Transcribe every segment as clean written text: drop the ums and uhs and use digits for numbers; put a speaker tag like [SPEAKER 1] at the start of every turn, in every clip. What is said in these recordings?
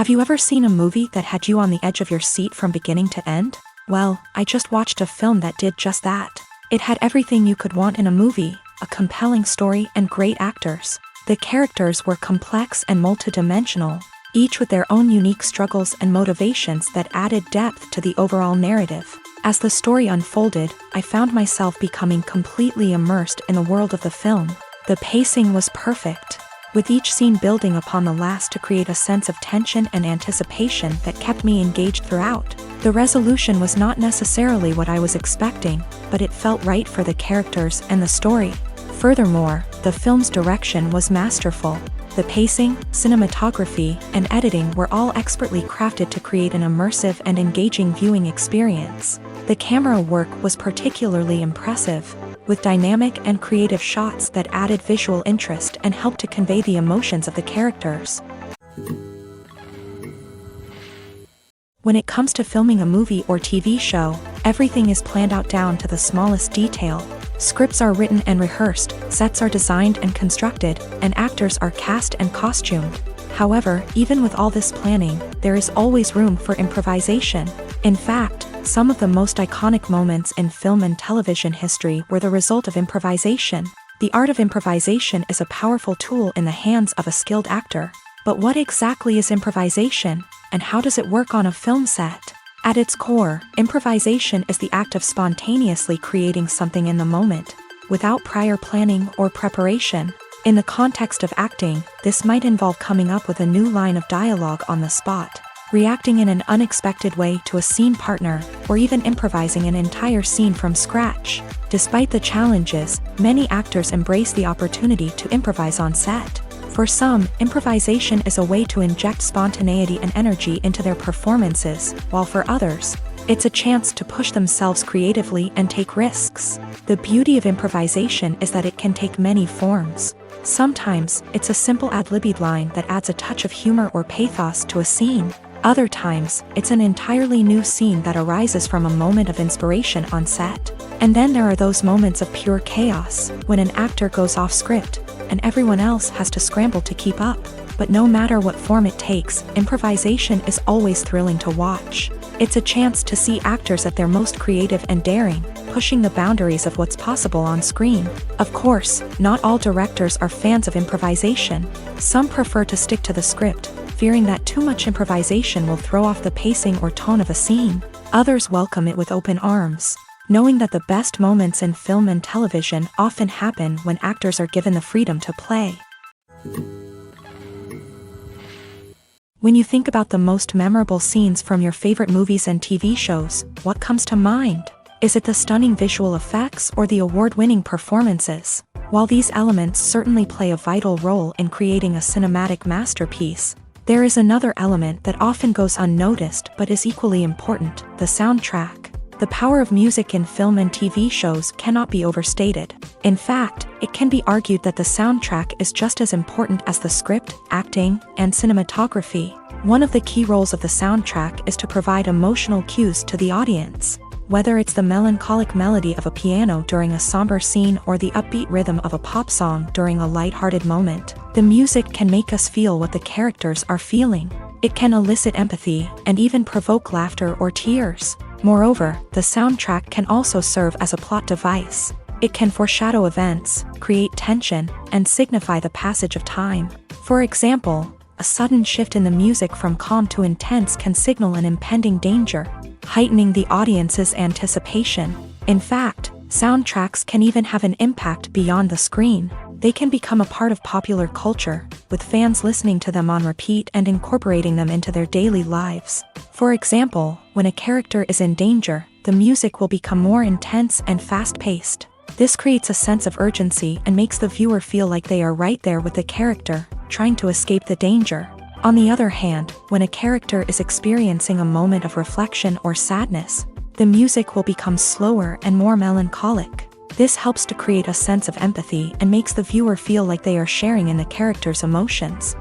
[SPEAKER 1] Have you ever seen a movie that had you on the edge of your seat from beginning to end? Well, I just watched a film that did just that. It had everything you could want in a movie, a compelling story and great actors. The characters were complex and multidimensional, each with their own unique struggles and motivations that added depth to the overall narrative. As the story unfolded, I found myself becoming completely immersed in the world of the film. The pacing was perfect, with each scene building upon the last to create a sense of tension and anticipation that kept me engaged throughout. The resolution was not necessarily what I was expecting, but it felt right for the characters and the story. Furthermore, the film's direction was masterful. The pacing, cinematography, and editing were all expertly crafted to create an immersive and engaging viewing experience. The camera work was particularly impressive, with dynamic and creative shots that added visual interest and helped to convey the emotions of the characters. When it comes to filming a movie or TV show, everything is planned out down to the smallest detail. Scripts are written and rehearsed, sets are designed and constructed, and actors are cast and costumed. However, even with all this planning, there is always room for improvisation. In fact, some of the most iconic moments in film and television history were the result of improvisation. The art of improvisation is a powerful tool in the hands of a skilled actor. But what exactly is improvisation, and how does it work on a film set? At its core, improvisation is the act of spontaneously creating something in the moment, without prior planning or preparation. In the context of acting, this might involve coming up with a new line of dialogue on the spot, reacting in an unexpected way to a scene partner, or even improvising an entire scene from scratch. Despite the challenges, many actors embrace the opportunity to improvise on set. For some, improvisation is a way to inject spontaneity and energy into their performances, while for others, it's a chance to push themselves creatively and take risks. The beauty of improvisation is that it can take many forms. Sometimes, it's a simple ad-libbed line that adds a touch of humor or pathos to a scene. Other times, it's an entirely new scene that arises from a moment of inspiration on set. And then there are those moments of pure chaos, when an actor goes off script, and everyone else has to scramble to keep up. But no matter what form it takes, improvisation is always thrilling to watch. It's a chance to see actors at their most creative and daring, pushing the boundaries of what's possible on screen. Of course, not all directors are fans of improvisation. Some prefer to stick to the script, fearing that too much improvisation will throw off the pacing or tone of a scene. Others welcome it with open arms, knowing that the best moments in film and television often happen when actors are given the freedom to play. When you think about the most memorable scenes from your favorite movies and TV shows, what comes to mind? Is it the stunning visual effects or the award-winning performances? While these elements certainly play a vital role in creating a cinematic masterpiece, there is another element that often goes unnoticed but is equally important: the soundtrack. The power of music in film and TV shows cannot be overstated. In fact, it can be argued that the soundtrack is just as important as the script, acting, and cinematography. One of the key roles of the soundtrack is to provide emotional cues to the audience. Whether it's the melancholic melody of a piano during a somber scene or the upbeat rhythm of a pop song during a lighthearted moment, the music can make us feel what the characters are feeling. It can elicit empathy and even provoke laughter or tears. Moreover, the soundtrack can also serve as a plot device. It can foreshadow events, create tension, and signify the passage of time. For example, a sudden shift in the music from calm to intense can signal an impending danger, heightening the audience's anticipation. In fact, soundtracks can even have an impact beyond the screen. They can become a part of popular culture, with fans listening to them on repeat and incorporating them into their daily lives. For example, when a character is in danger, the music will become more intense and fast-paced. This creates a sense of urgency and makes the viewer feel like they are right there with the character, trying to escape the danger. On the other hand, when a character is experiencing a moment of reflection or sadness, the music will become slower and more melancholic. This helps to create a sense of empathy and makes the viewer feel like they are sharing in the character's emotions.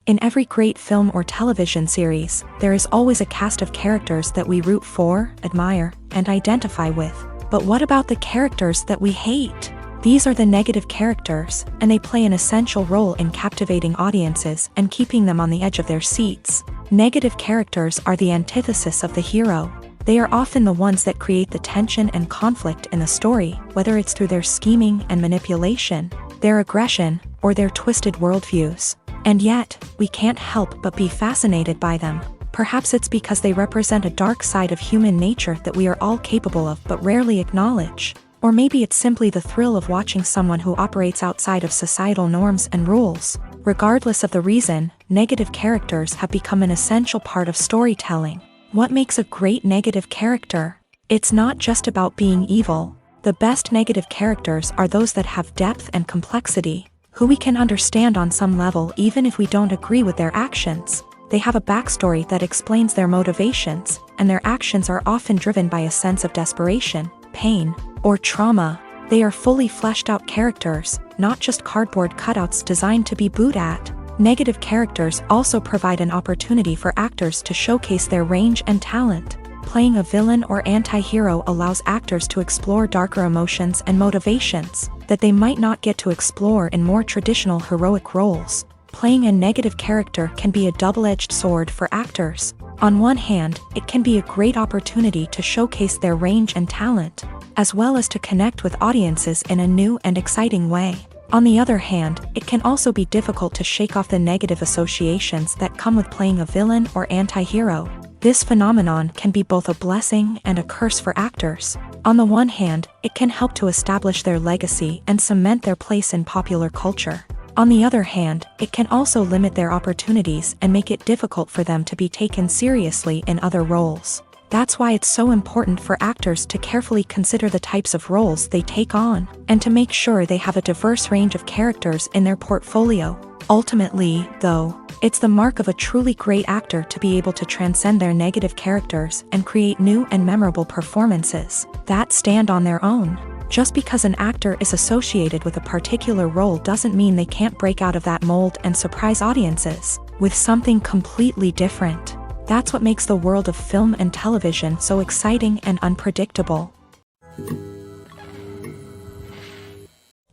[SPEAKER 1] In every great film or television series, there is always a cast of characters that we root for, admire, and identify with. But what about the characters that we hate? These are the negative characters, and they play an essential role in captivating audiences and keeping them on the edge of their seats. Negative characters are the antithesis of the hero. They are often the ones that create the tension and conflict in the story, whether it's through their scheming and manipulation, their aggression, or their twisted worldviews. And yet, we can't help but be fascinated by them. Perhaps it's because they represent a dark side of human nature that we are all capable of but rarely acknowledge. Or maybe it's simply the thrill of watching someone who operates outside of societal norms and rules. Regardless of the reason, negative characters have become an essential part of storytelling. What makes a great negative character? It's not just about being evil. The best negative characters are those that have depth and complexity, who we can understand on some level even if we don't agree with their actions. They have a backstory that explains their motivations, and their actions are often driven by a sense of desperation, pain, or trauma. They are fully fleshed out characters, not just cardboard cutouts designed to be booed at. Negative characters also provide an opportunity for actors to showcase their range and talent. Playing a villain or anti-hero allows actors to explore darker emotions and motivations that they might not get to explore in more traditional heroic roles. Playing a negative character can be a double-edged sword for actors. On one hand, it can be a great opportunity to showcase their range and talent, as well as to connect with audiences in a new and exciting way. On the other hand, it can also be difficult to shake off the negative associations that come with playing a villain or anti-hero. This phenomenon can be both a blessing and a curse for actors. On the one hand, it can help to establish their legacy and cement their place in popular culture. On the other hand, it can also limit their opportunities and make it difficult for them to be taken seriously in other roles. That's why it's so important for actors to carefully consider the types of roles they take on, and to make sure they have a diverse range of characters in their portfolio. Ultimately, though, it's the mark of a truly great actor to be able to transcend their negative characters and create new and memorable performances that stand on their own. Just because an actor is associated with a particular role doesn't mean they can't break out of that mold and surprise audiences with something completely different. That's what makes the world of film and television so exciting and unpredictable.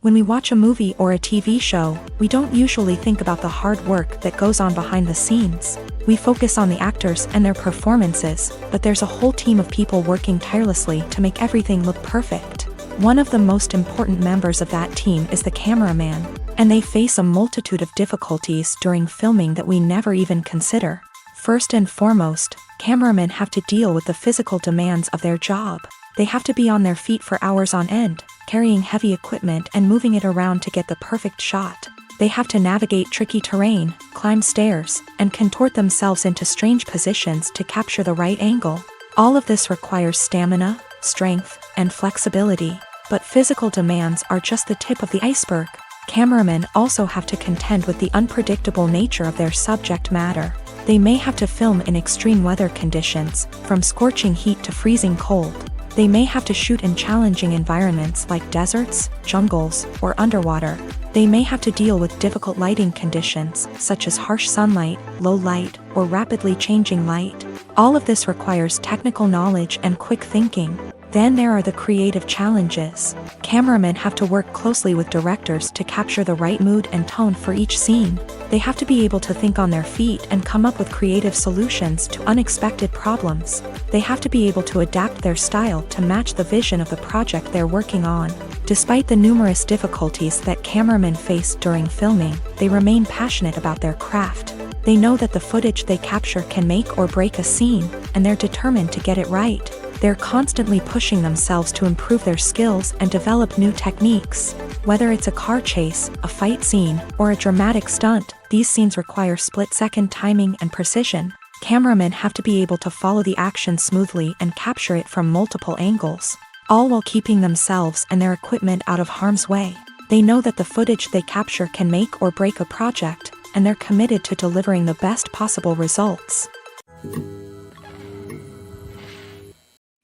[SPEAKER 1] When we watch a movie or a TV show, we don't usually think about the hard work that goes on behind the scenes. We focus on the actors and their performances, but there's a whole team of people working tirelessly to make everything look perfect. One of the most important members of that team is the cameraman, and they face a multitude of difficulties during filming that we never even consider. First and foremost, cameramen have to deal with the physical demands of their job. They have to be on their feet for hours on end, carrying heavy equipment and moving it around to get the perfect shot. They have to navigate tricky terrain, climb stairs, and contort themselves into strange positions to capture the right angle. All of this requires stamina, strength, and flexibility. But physical demands are just the tip of the iceberg. Cameramen also have to contend with the unpredictable nature of their subject matter. They may have to film in extreme weather conditions, from scorching heat to freezing cold. They may have to shoot in challenging environments like deserts, jungles, or underwater. They may have to deal with difficult lighting conditions, such as harsh sunlight, low light, or rapidly changing light. All of this requires technical knowledge and quick thinking. Then there are the creative challenges. Cameramen have to work closely with directors to capture the right mood and tone for each scene. They have to be able to think on their feet and come up with creative solutions to unexpected problems. They have to be able to adapt their style to match the vision of the project they're working on. Despite the numerous difficulties that cameramen face during filming, they remain passionate about their craft. They know that the footage they capture can make or break a scene, and they're determined to get it right. They're constantly pushing themselves to improve their skills and develop new techniques. Whether it's a car chase, a fight scene, or a dramatic stunt, these scenes require split-second timing and precision. Cameramen have to be able to follow the action smoothly and capture it from multiple angles, all while keeping themselves and their equipment out of harm's way. They know that the footage they capture can make or break a project, and they're committed to delivering the best possible results.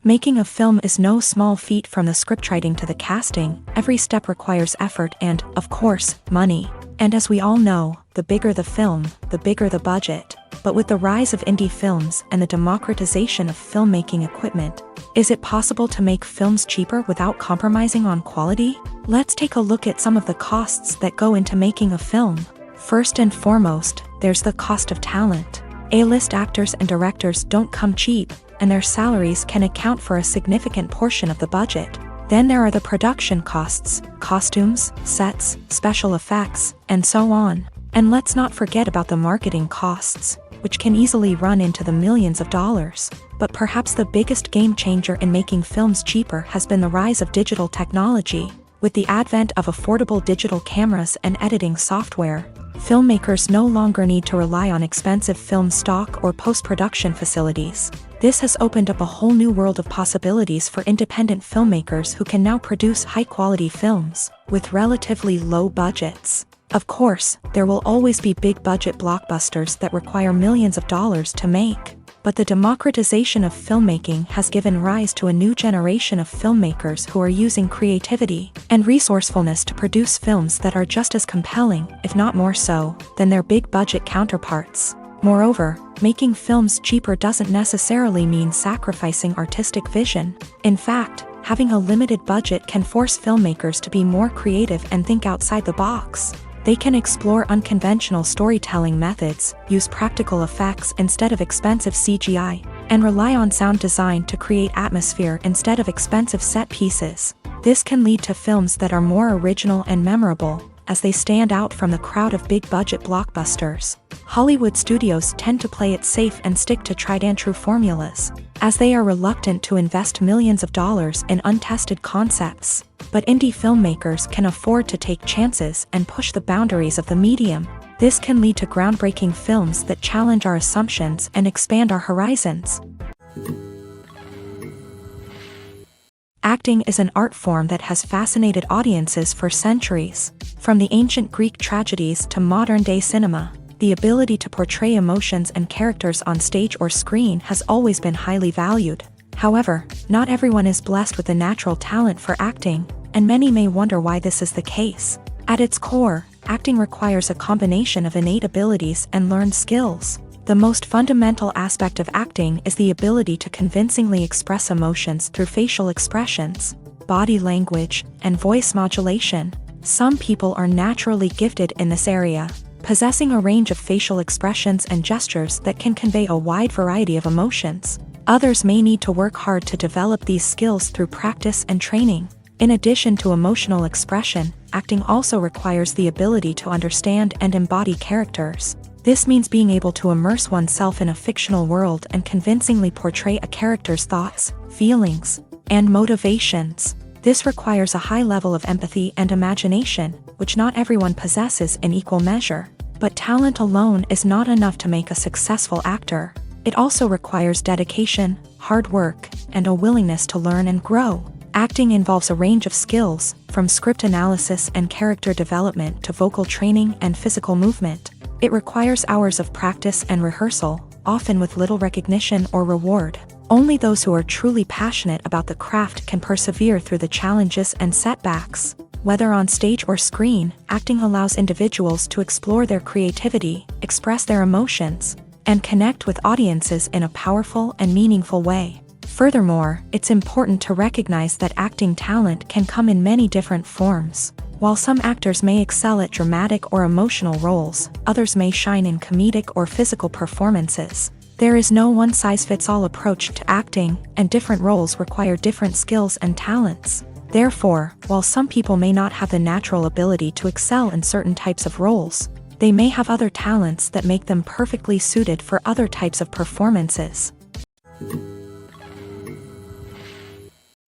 [SPEAKER 1] Making a film is no small feat. From the scriptwriting to the casting. Every step requires effort and, of course, money. And as we all know, the bigger the film, the bigger the budget. But with the rise of indie films and the democratization of filmmaking equipment, is it possible to make films cheaper without compromising on quality? Let's take a look at some of the costs that go into making a film. First and foremost, there's the cost of talent. A-list actors and directors don't come cheap, and their salaries can account for a significant portion of the budget. Then there are the production costs, costumes, sets, special effects, and so on. And let's not forget about the marketing costs, which can easily run into the millions of dollars. But perhaps the biggest game changer in making films cheaper has been the rise of digital technology. With the advent of affordable digital cameras and editing software, filmmakers no longer need to rely on expensive film stock or post-production facilities. This has opened up a whole new world of possibilities for independent filmmakers who can now produce high-quality films with relatively low budgets. Of course, there will always be big-budget blockbusters that require millions of dollars to make. But the democratization of filmmaking has given rise to a new generation of filmmakers who are using creativity and resourcefulness to produce films that are just as compelling, if not more so, than their big-budget counterparts. Moreover, making films cheaper doesn't necessarily mean sacrificing artistic vision. In fact, having a limited budget can force filmmakers to be more creative and think outside the box. They can explore unconventional storytelling methods, use practical effects instead of expensive CGI, and rely on sound design to create atmosphere instead of expensive set pieces. This can lead to films that are more original and memorable, as they stand out from the crowd of big-budget blockbusters. Hollywood studios tend to play it safe and stick to tried-and-true formulas, as they are reluctant to invest millions of dollars in untested concepts. But indie filmmakers can afford to take chances and push the boundaries of the medium. This can lead to groundbreaking films that challenge our assumptions and expand our horizons. Acting is an art form that has fascinated audiences for centuries. From the ancient Greek tragedies to modern-day cinema, the ability to portray emotions and characters on stage or screen has always been highly valued. However, not everyone is blessed with the natural talent for acting, and many may wonder why this is the case. At its core, acting requires a combination of innate abilities and learned skills. The most fundamental aspect of acting is the ability to convincingly express emotions through facial expressions, body language, and voice modulation. Some people are naturally gifted in this area, possessing a range of facial expressions and gestures that can convey a wide variety of emotions. Others may need to work hard to develop these skills through practice and training. In addition to emotional expression, acting also requires the ability to understand and embody characters. This means being able to immerse oneself in a fictional world and convincingly portray a character's thoughts, feelings, and motivations. This requires a high level of empathy and imagination, which not everyone possesses in equal measure. But talent alone is not enough to make a successful actor. It also requires dedication, hard work, and a willingness to learn and grow. Acting involves a range of skills, from script analysis and character development to vocal training and physical movement. It requires hours of practice and rehearsal, often with little recognition or reward. Only those who are truly passionate about the craft can persevere through the challenges and setbacks. Whether on stage or screen, acting allows individuals to explore their creativity, express their emotions, and connect with audiences in a powerful and meaningful way. Furthermore, it's important to recognize that acting talent can come in many different forms. While some actors may excel at dramatic or emotional roles, others may shine in comedic or physical performances. There is no one-size-fits-all approach to acting, and different roles require different skills and talents. Therefore, while some people may not have the natural ability to excel in certain types of roles, they may have other talents that make them perfectly suited for other types of performances.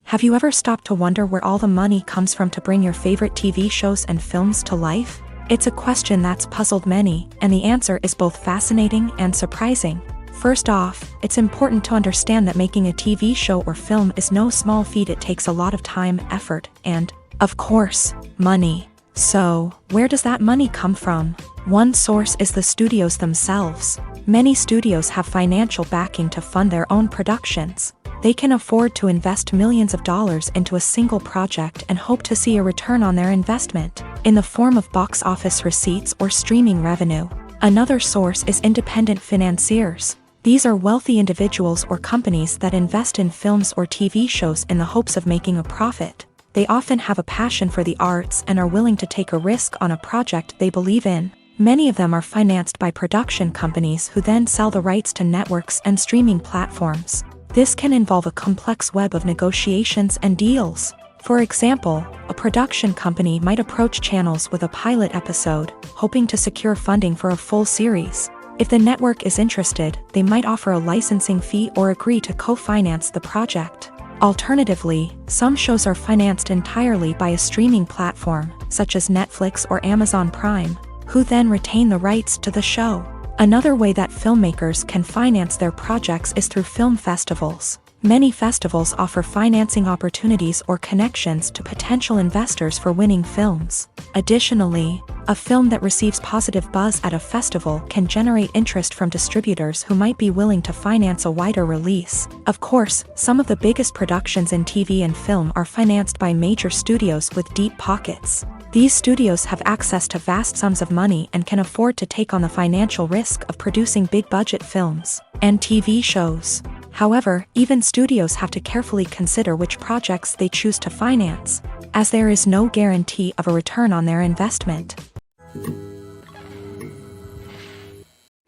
[SPEAKER 1] Have you ever stopped to wonder where all the money comes from to bring your favorite TV shows and films to life? It's a question that's puzzled many, and the answer is both fascinating and surprising. First off, it's important to understand that making a TV show or film is no small feat. It takes a lot of time, effort, and, of course, money. So, where does that money come from? One source is the studios themselves. Many studios have financial backing to fund their own productions. They can afford to invest millions of dollars into a single project and hope to see a return on their investment, in the form of box office receipts or streaming revenue. Another source is independent financiers. These are wealthy individuals or companies that invest in films or TV shows in the hopes of making a profit. They often have a passion for the arts and are willing to take a risk on a project they believe in. Many of them are financed by production companies who then sell the rights to networks and streaming platforms. This can involve a complex web of negotiations and deals. For example, a production company might approach channels with a pilot episode, hoping to secure funding for a full series. If the network is interested, they might offer a licensing fee or agree to co-finance the project. Alternatively, some shows are financed entirely by a streaming platform, such as Netflix or Amazon Prime, who then retain the rights to the show. Another way that filmmakers can finance their projects is through film festivals. Many festivals offer financing opportunities or connections to potential investors for winning films. Additionally, a film that receives positive buzz at a festival can generate interest from distributors who might be willing to finance a wider release. Of course, some of the biggest productions in TV and film are financed by major studios with deep pockets. These studios have access to vast sums of money and can afford to take on the financial risk of producing big-budget films and TV shows. However, even studios have to carefully consider which projects they choose to finance, as there is no guarantee of a return on their investment.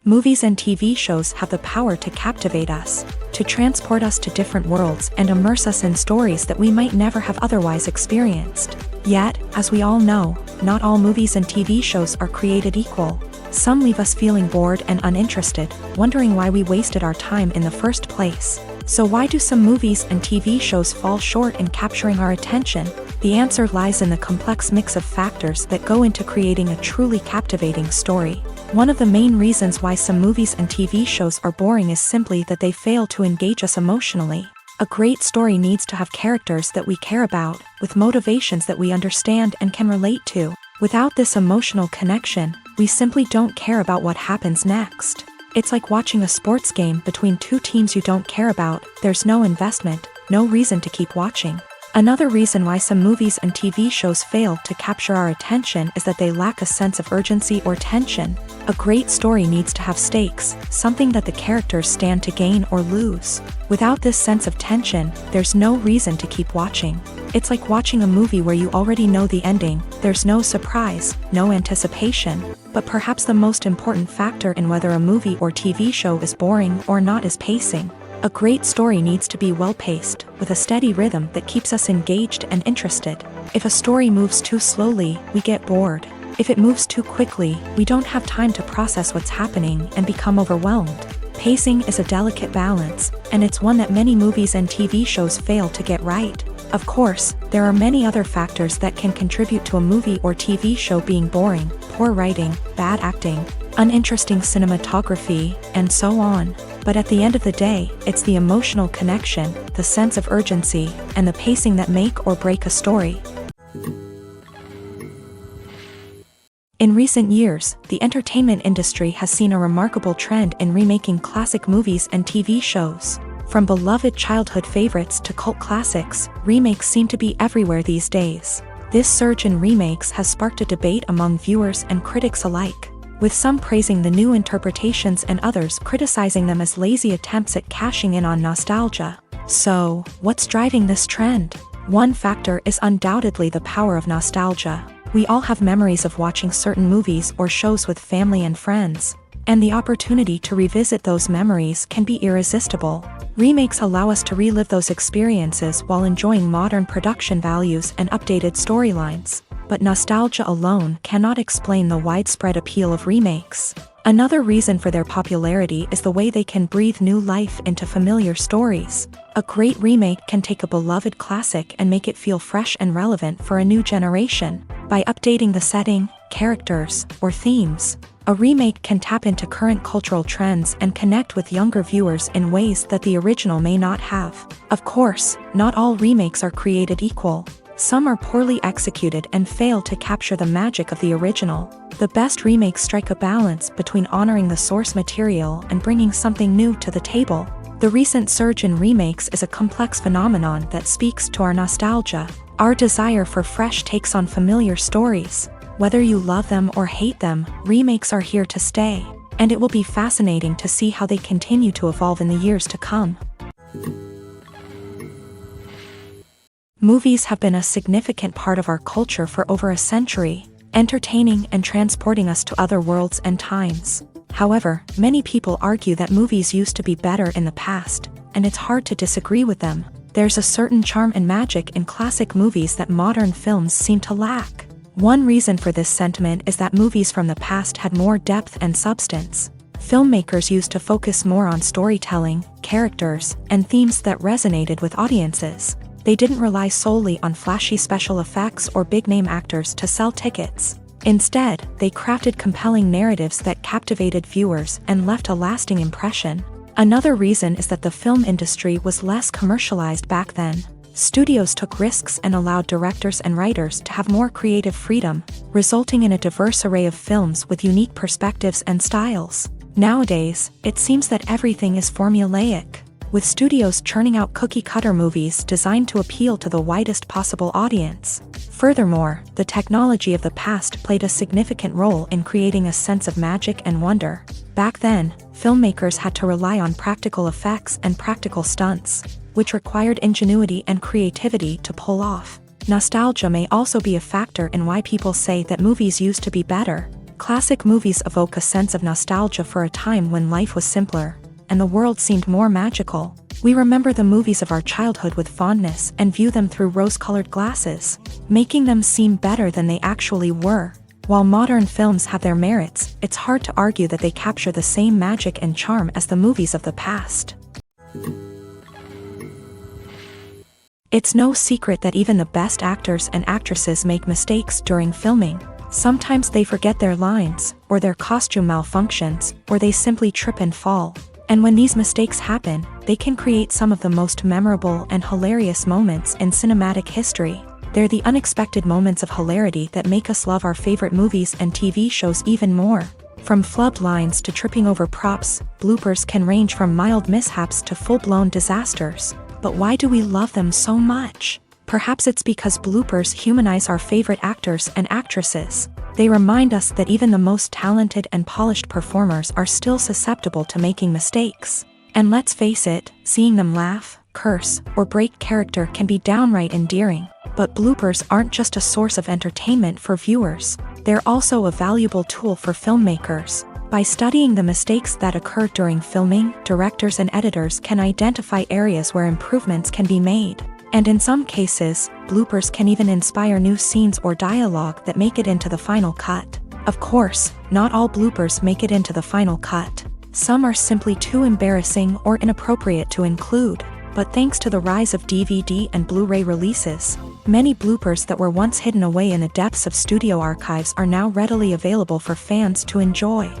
[SPEAKER 1] Movies and TV shows have the power to captivate us, to transport us to different worlds and immerse us in stories that we might never have otherwise experienced. Yet, as we all know, not all movies and TV shows are created equal. Some leave us feeling bored and uninterested, wondering why we wasted our time in the first place. So why do some movies and TV shows fall short in capturing our attention? The answer lies in the complex mix of factors that go into creating a truly captivating story. One of the main reasons why some movies and TV shows are boring is simply that they fail to engage us emotionally. A great story needs to have characters that we care about, with motivations that we understand and can relate to. Without this emotional connection, we simply don't care about what happens next. It's like watching a sports game between two teams you don't care about. There's no investment, no reason to keep watching. Another reason why some movies and TV shows fail to capture our attention is that they lack a sense of urgency or tension. A great story needs to have stakes, something that the characters stand to gain or lose. Without this sense of tension, there's no reason to keep watching. It's like watching a movie where you already know the ending. There's no surprise, no anticipation. But perhaps the most important factor in whether a movie or TV show is boring or not is pacing. A great story needs to be well-paced, with a steady rhythm that keeps us engaged and interested. If a story moves too slowly, we get bored. If it moves too quickly, we don't have time to process what's happening and become overwhelmed. Pacing is a delicate balance, and it's one that many movies and TV shows fail to get right. Of course, there are many other factors that can contribute to a movie or TV show being boring: poor writing, bad acting, uninteresting cinematography, and so on. But at the end of the day, it's the emotional connection, the sense of urgency, and the pacing that make or break a story. In recent years, the entertainment industry has seen a remarkable trend in remaking classic movies and TV shows. From beloved childhood favorites to cult classics, remakes seem to be everywhere these days. This surge in remakes has sparked a debate among viewers and critics alike, with some praising the new interpretations and others criticizing them as lazy attempts at cashing in on nostalgia. So, what's driving this trend? One factor is undoubtedly the power of nostalgia. We all have memories of watching certain movies or shows with family and friends, and the opportunity to revisit those memories can be irresistible. Remakes allow us to relive those experiences while enjoying modern production values and updated storylines. But nostalgia alone cannot explain the widespread appeal of remakes. Another reason for their popularity is the way they can breathe new life into familiar stories. A great remake can take a beloved classic and make it feel fresh and relevant for a new generation. By updating the setting, characters, or themes, a remake can tap into current cultural trends and connect with younger viewers in ways that the original may not have. Of course, not all remakes are created equal. Some are poorly executed and fail to capture the magic of the original. The best remakes strike a balance between honoring the source material and bringing something new to the table. The recent surge in remakes is a complex phenomenon that speaks to our nostalgia, our desire for fresh takes on familiar stories. Whether you love them or hate them, remakes are here to stay, and it will be fascinating to see how they continue to evolve in the years to come. Movies have been a significant part of our culture for over a century, entertaining and transporting us to other worlds and times. However, many people argue that movies used to be better in the past, and it's hard to disagree with them. There's a certain charm and magic in classic movies that modern films seem to lack. One reason for this sentiment is that movies from the past had more depth and substance. Filmmakers used to focus more on storytelling, characters, and themes that resonated with audiences. They didn't rely solely on flashy special effects or big-name actors to sell tickets. Instead, they crafted compelling narratives that captivated viewers and left a lasting impression. Another reason is that the film industry was less commercialized back then. Studios took risks and allowed directors and writers to have more creative freedom, resulting in a diverse array of films with unique perspectives and styles. Nowadays, it seems that everything is formulaic, with studios churning out cookie-cutter movies designed to appeal to the widest possible audience. Furthermore, the technology of the past played a significant role in creating a sense of magic and wonder. Back then, filmmakers had to rely on practical effects and practical stunts, which required ingenuity and creativity to pull off. Nostalgia may also be a factor in why people say that movies used to be better. Classic movies evoke a sense of nostalgia for a time when life was simpler, and the world seemed more magical. We remember the movies of our childhood with fondness and view them through rose-colored glasses, making them seem better than they actually were. While modern films have their merits, it's hard to argue that they capture the same magic and charm as the movies of the past. It's no secret that even the best actors and actresses make mistakes during filming. Sometimes they forget their lines, or their costume malfunctions, or they simply trip and fall. And when these mistakes happen, they can create some of the most memorable and hilarious moments in cinematic history. They're the unexpected moments of hilarity that make us love our favorite movies and TV shows even more. From flubbed lines to tripping over props, bloopers can range from mild mishaps to full-blown disasters. But why do we love them so much? Perhaps it's because bloopers humanize our favorite actors and actresses. They remind us that even the most talented and polished performers are still susceptible to making mistakes. And let's face it, seeing them laugh, curse, or break character can be downright endearing. But bloopers aren't just a source of entertainment for viewers. They're also a valuable tool for filmmakers. By studying the mistakes that occur during filming, directors and editors can identify areas where improvements can be made. And in some cases, bloopers can even inspire new scenes or dialogue that make it into the final cut. Of course, not all bloopers make it into the final cut. Some are simply too embarrassing or inappropriate to include. But thanks to the rise of DVD and Blu-ray releases, many bloopers that were once hidden away in the depths of studio archives are now readily available for fans to enjoy.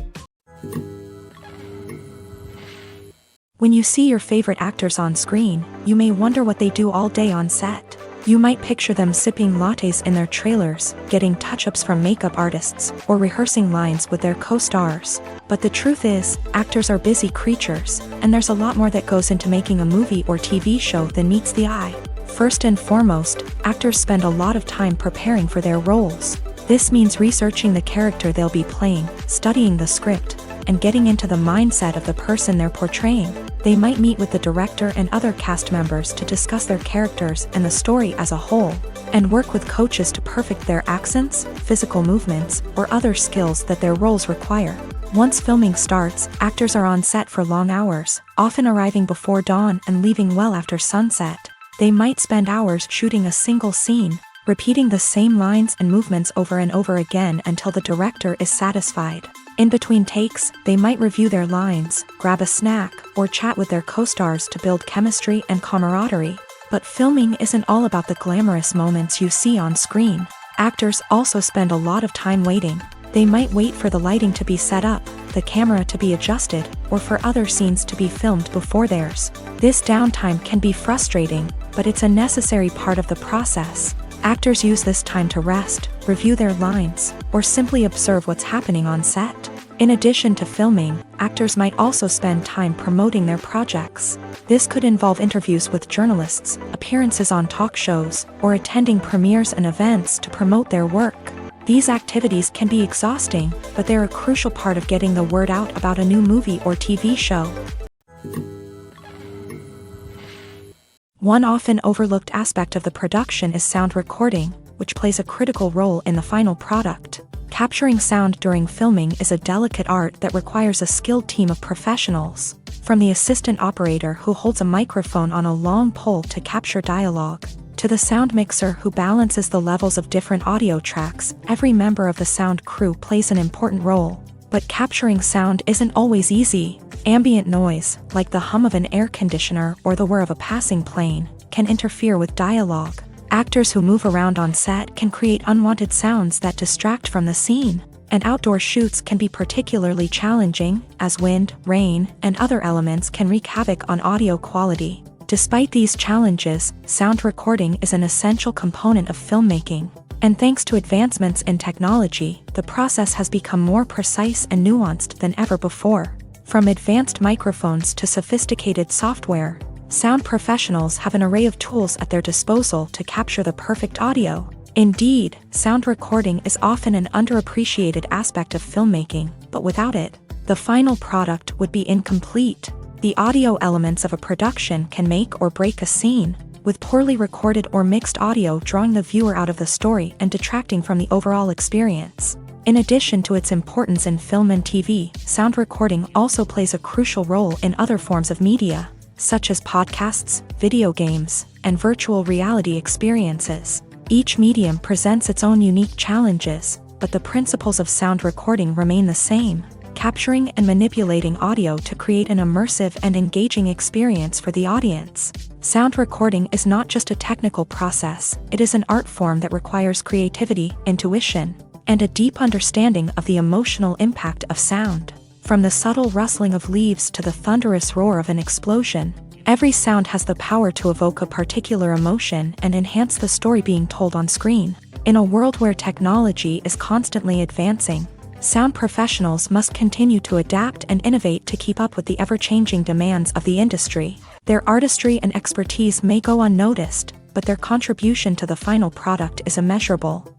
[SPEAKER 1] When you see your favorite actors on screen, you may wonder what they do all day on set. You might picture them sipping lattes in their trailers, getting touch-ups from makeup artists, or rehearsing lines with their co-stars. But the truth is, actors are busy creatures, and there's a lot more that goes into making a movie or TV show than meets the eye. First and foremost, actors spend a lot of time preparing for their roles. This means researching the character they'll be playing, studying the script, and getting into the mindset of the person they're portraying. They might meet with the director and other cast members to discuss their characters and the story as a whole, and work with coaches to perfect their accents, physical movements, or other skills that their roles require. Once filming starts, actors are on set for long hours, often arriving before dawn and leaving well after sunset. They might spend hours shooting a single scene, repeating the same lines and movements over and over again until the director is satisfied. In between takes, they might review their lines, grab a snack, or chat with their co-stars to build chemistry and camaraderie. But filming isn't all about the glamorous moments you see on screen. Actors also spend a lot of time waiting. They might wait for the lighting to be set up, the camera to be adjusted, or for other scenes to be filmed before theirs. This downtime can be frustrating, but it's a necessary part of the process. Actors use this time to rest, review their lines, or simply observe what's happening on set. In addition to filming, actors might also spend time promoting their projects. This could involve interviews with journalists, appearances on talk shows, or attending premieres and events to promote their work. These activities can be exhausting, but they're a crucial part of getting the word out about a new movie or TV show. One often overlooked aspect of the production is sound recording, which plays a critical role in the final product. Capturing sound during filming is a delicate art that requires a skilled team of professionals. From the assistant operator who holds a microphone on a long pole to capture dialogue, to the sound mixer who balances the levels of different audio tracks, every member of the sound crew plays an important role. But capturing sound isn't always easy. Ambient noise, like the hum of an air conditioner or the whir of a passing plane, can interfere with dialogue. Actors who move around on set can create unwanted sounds that distract from the scene. And outdoor shoots can be particularly challenging, as wind, rain, and other elements can wreak havoc on audio quality. Despite these challenges, sound recording is an essential component of filmmaking. And thanks to advancements in technology, the process has become more precise and nuanced than ever before. From advanced microphones to sophisticated software, sound professionals have an array of tools at their disposal to capture the perfect audio. Indeed, sound recording is often an underappreciated aspect of filmmaking, but without it, the final product would be incomplete. The audio elements of a production can make or break a scene, with poorly recorded or mixed audio drawing the viewer out of the story and detracting from the overall experience. In addition to its importance in film and TV, sound recording also plays a crucial role in other forms of media, such as podcasts, video games, and virtual reality experiences. Each medium presents its own unique challenges, but the principles of sound recording remain the same: capturing and manipulating audio to create an immersive and engaging experience for the audience. Sound recording is not just a technical process, it is an art form that requires creativity, intuition, and a deep understanding of the emotional impact of sound. From the subtle rustling of leaves to the thunderous roar of an explosion, every sound has the power to evoke a particular emotion and enhance the story being told on screen. In a world where technology is constantly advancing, sound professionals must continue to adapt and innovate to keep up with the ever-changing demands of the industry. Their artistry and expertise may go unnoticed, but their contribution to the final product is immeasurable.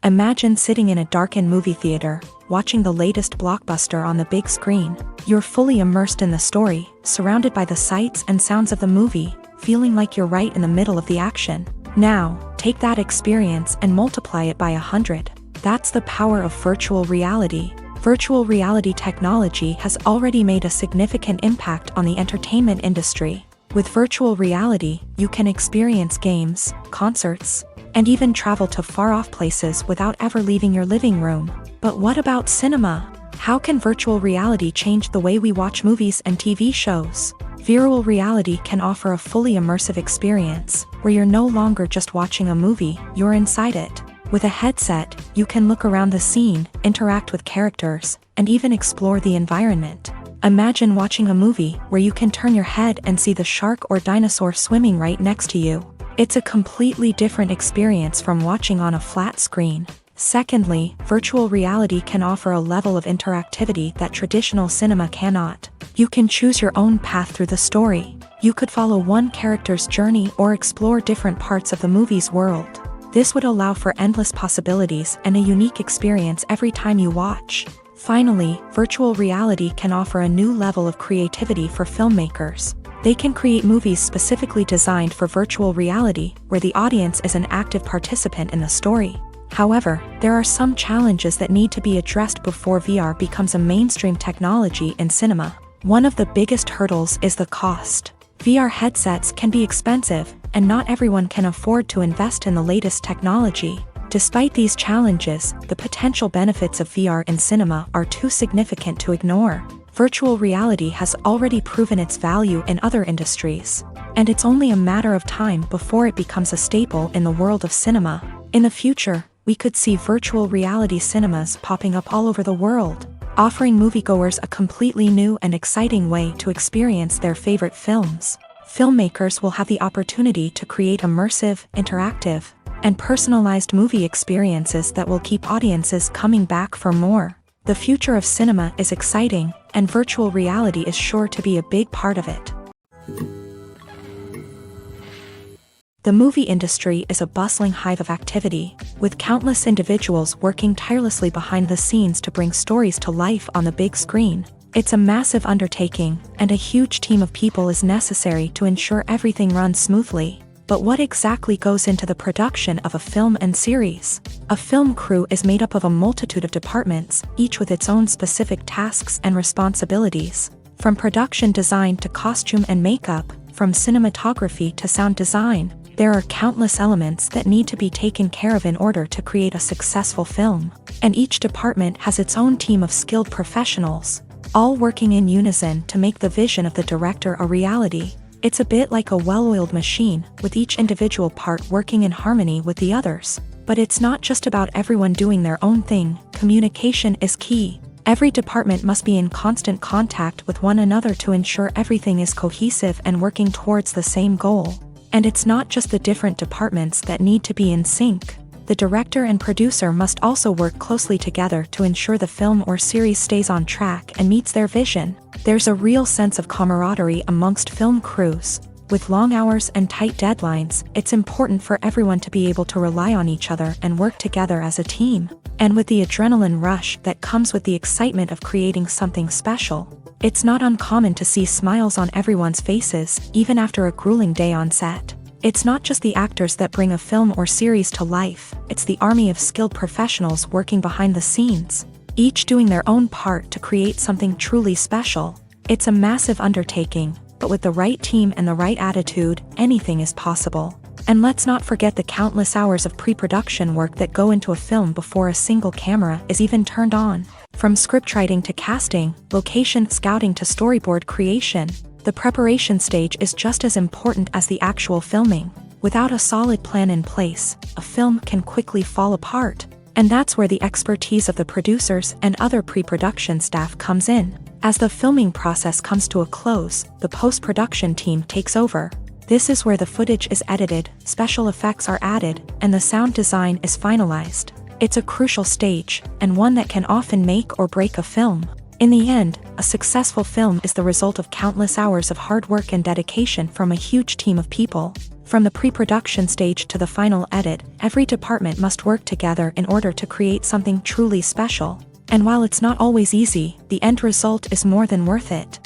[SPEAKER 1] Imagine sitting in a darkened movie theater, watching the latest blockbuster on the big screen. You're fully immersed in the story, surrounded by the sights and sounds of the movie, feeling like you're right in the middle of the action. Now, take that experience and multiply it by 100. That's the power of virtual reality. Virtual reality technology has already made a significant impact on the entertainment industry. With virtual reality, you can experience games, concerts, and even travel to far-off places without ever leaving your living room. But what about cinema? How can virtual reality change the way we watch movies and TV shows? Virtual reality can offer a fully immersive experience, where you're no longer just watching a movie, you're inside it. With a headset, you can look around the scene, interact with characters, and even explore the environment. Imagine watching a movie where you can turn your head and see the shark or dinosaur swimming right next to you. It's a completely different experience from watching on a flat screen. Secondly, virtual reality can offer a level of interactivity that traditional cinema cannot. You can choose your own path through the story. You could follow one character's journey or explore different parts of the movie's world. This would allow for endless possibilities and a unique experience every time you watch. Finally, virtual reality can offer a new level of creativity for filmmakers. They can create movies specifically designed for virtual reality, where the audience is an active participant in the story. However, there are some challenges that need to be addressed before VR becomes a mainstream technology in cinema. One of the biggest hurdles is the cost. VR headsets can be expensive, and not everyone can afford to invest in the latest technology. Despite these challenges, the potential benefits of VR in cinema are too significant to ignore. Virtual reality has already proven its value in other industries, and it's only a matter of time before it becomes a staple in the world of cinema. In the future, we could see virtual reality cinemas popping up all over the world, offering moviegoers a completely new and exciting way to experience their favorite films. Filmmakers will have the opportunity to create immersive, interactive, and personalized movie experiences that will keep audiences coming back for more. The future of cinema is exciting, and virtual reality is sure to be a big part of it. The movie industry is a bustling hive of activity, with countless individuals working tirelessly behind the scenes to bring stories to life on the big screen. It's a massive undertaking, and a huge team of people is necessary to ensure everything runs smoothly. But what exactly goes into the production of a film and series? A film crew is made up of a multitude of departments, each with its own specific tasks and responsibilities. From production design to costume and makeup, from cinematography to sound design, there are countless elements that need to be taken care of in order to create a successful film. And each department has its own team of skilled professionals, all working in unison to make the vision of the director a reality. It's a bit like a well-oiled machine, with each individual part working in harmony with the others. But it's not just about everyone doing their own thing. Communication is key. Every department must be in constant contact with one another to ensure everything is cohesive and working towards the same goal. And it's not just the different departments that need to be in sync. The director and producer must also work closely together to ensure the film or series stays on track and meets their vision. There's a real sense of camaraderie amongst film crews. With long hours and tight deadlines, it's important for everyone to be able to rely on each other and work together as a team. And with the adrenaline rush that comes with the excitement of creating something special, it's not uncommon to see smiles on everyone's faces, even after a grueling day on set. It's not just the actors that bring a film or series to life, it's the army of skilled professionals working behind the scenes, each doing their own part to create something truly special. It's a massive undertaking, but with the right team and the right attitude, anything is possible. And let's not forget the countless hours of pre-production work that go into a film before a single camera is even turned on. From scriptwriting to casting, location scouting to storyboard creation, the preparation stage is just as important as the actual filming. Without a solid plan in place, a film can quickly fall apart. And that's where the expertise of the producers and other pre-production staff comes in. As the filming process comes to a close, the post-production team takes over. This is where the footage is edited, special effects are added, and the sound design is finalized. It's a crucial stage, and one that can often make or break a film. In the end, a successful film is the result of countless hours of hard work and dedication from a huge team of people. From the pre-production stage to the final edit, every department must work together in order to create something truly special. And while it's not always easy, the end result is more than worth it.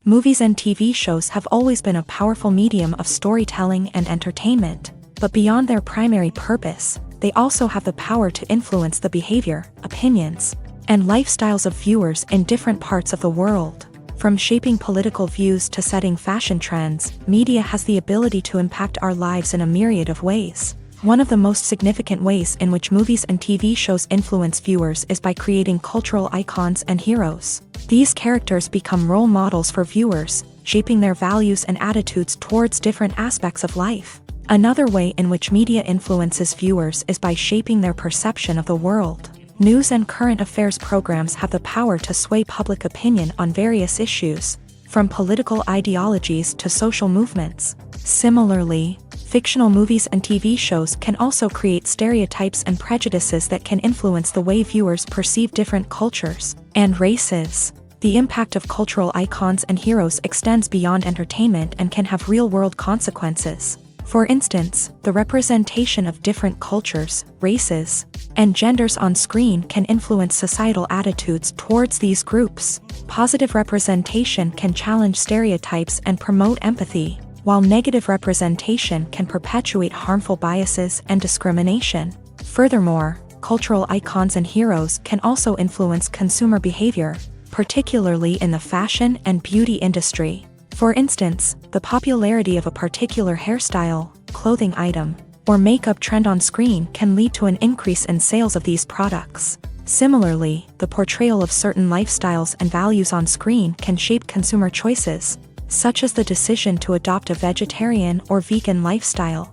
[SPEAKER 1] Movies and TV shows have always been a powerful medium of storytelling and entertainment. But beyond their primary purpose, they also have the power to influence the behavior, opinions, and lifestyles of viewers in different parts of the world. From shaping political views to setting fashion trends, media has the ability to impact our lives in a myriad of ways. One of the most significant ways in which movies and TV shows influence viewers is by creating cultural icons and heroes. These characters become role models for viewers, shaping their values and attitudes towards different aspects of life. Another way in which media influences viewers is by shaping their perception of the world. News and current affairs programs have the power to sway public opinion on various issues, from political ideologies to social movements. Similarly, fictional movies and TV shows can also create stereotypes and prejudices that can influence the way viewers perceive different cultures and races. The impact of cultural icons and heroes extends beyond entertainment and can have real-world consequences. For instance, the representation of different cultures, races, and genders on screen can influence societal attitudes towards these groups. Positive representation can challenge stereotypes and promote empathy, while negative representation can perpetuate harmful biases and discrimination. Furthermore, cultural icons and heroes can also influence consumer behavior, particularly in the fashion and beauty industry. For instance, the popularity of a particular hairstyle, clothing item, or makeup trend on screen can lead to an increase in sales of these products. Similarly, the portrayal of certain lifestyles and values on screen can shape consumer choices, such as the decision to adopt a vegetarian or vegan lifestyle.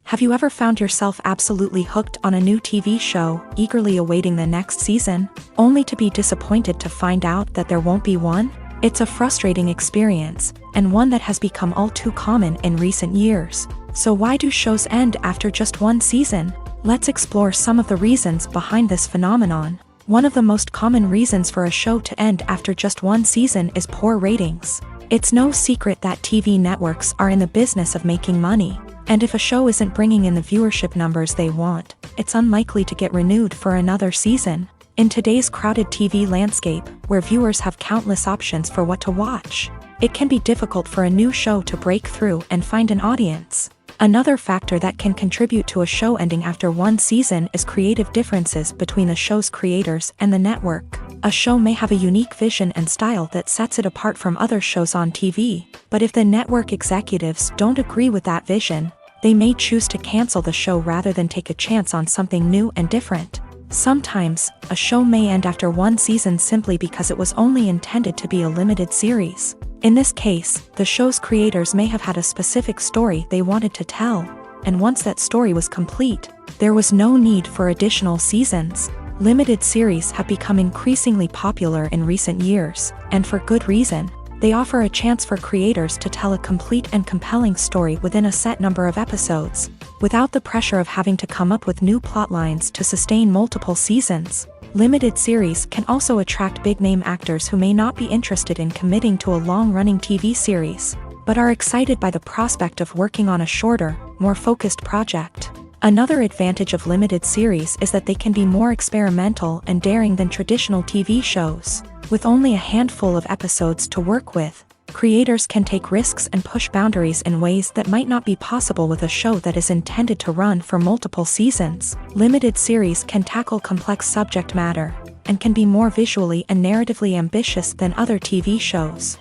[SPEAKER 1] Have you ever found yourself absolutely hooked on a new TV show, eagerly awaiting the next season, only to be disappointed to find out that there won't be one? It's a frustrating experience, and one that has become all too common in recent years. So why do shows end after just one season? Let's explore some of the reasons behind this phenomenon. One of the most common reasons for a show to end after just one season is poor ratings. It's no secret that TV networks are in the business of making money, and if a show isn't bringing in the viewership numbers they want, it's unlikely to get renewed for another season. In today's crowded TV landscape, where viewers have countless options for what to watch, it can be difficult for a new show to break through and find an audience. Another factor that can contribute to a show ending after one season is creative differences between the show's creators and the network. A show may have a unique vision and style that sets it apart from other shows on TV, but if the network executives don't agree with that vision, they may choose to cancel the show rather than take a chance on something new and different. Sometimes, a show may end after one season simply because it was only intended to be a limited series. In this case, the show's creators may have had a specific story they wanted to tell, and once that story was complete, there was no need for additional seasons. Limited series have become increasingly popular in recent years, and for good reason. They offer a chance for creators to tell a complete and compelling story within a set number of episodes, without the pressure of having to come up with new plotlines to sustain multiple seasons. Limited series can also attract big-name actors who may not be interested in committing to a long-running TV series, but are excited by the prospect of working on a shorter, more focused project. Another advantage of limited series is that they can be more experimental and daring than traditional TV shows. With only a handful of episodes to work with, creators can take risks and push boundaries in ways that might not be possible with a show that is intended to run for multiple seasons. Limited series can tackle complex subject matter, and can be more visually and narratively ambitious than other TV shows.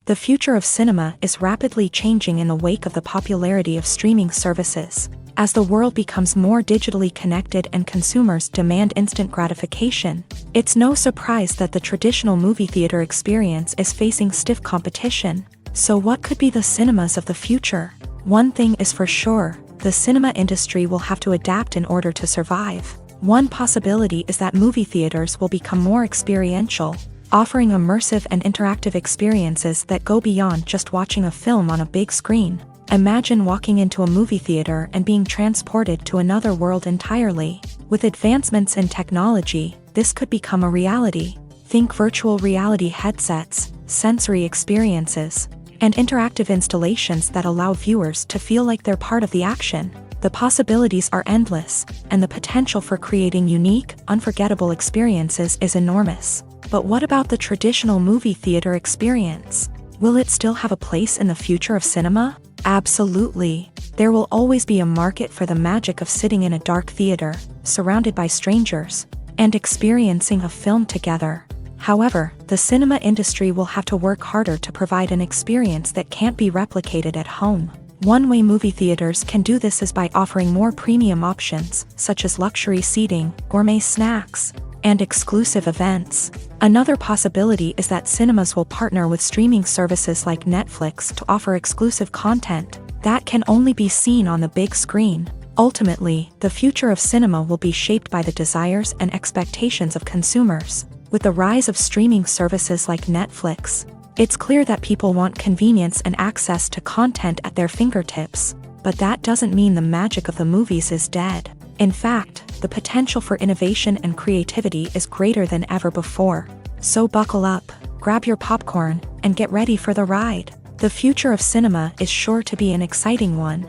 [SPEAKER 1] The future of cinema is rapidly changing in the wake of the popularity of streaming services. As the world becomes more digitally connected and consumers demand instant gratification, it's no surprise that the traditional movie theater experience is facing stiff competition. So what could be the cinemas of the future? One thing is for sure, the cinema industry will have to adapt in order to survive. One possibility is that movie theaters will become more experiential, offering immersive and interactive experiences that go beyond just watching a film on a big screen. Imagine walking into a movie theater and being transported to another world entirely. With advancements in technology, this could become a reality. Think virtual reality headsets, sensory experiences, and interactive installations that allow viewers to feel like they're part of the action. The possibilities are endless, and the potential for creating unique, unforgettable experiences is enormous. But what about the traditional movie theater experience? Will it still have a place in the future of cinema? Absolutely. There will always be a market for the magic of sitting in a dark theater, surrounded by strangers, and experiencing a film together. However, the cinema industry will have to work harder to provide an experience that can't be replicated at home. One way movie theaters can do this is by offering more premium options, such as luxury seating, gourmet snacks, and exclusive events. Another possibility is that cinemas will partner with streaming services like Netflix to offer exclusive content that can only be seen on the big screen. Ultimately, the future of cinema will be shaped by the desires and expectations of consumers. With the rise of streaming services like Netflix, it's clear that people want convenience and access to content at their fingertips, but that doesn't mean the magic of the movies is dead. In fact, the potential for innovation and creativity is greater than ever before. So buckle up, grab your popcorn, and get ready for the ride. The future of cinema is sure to be an exciting one.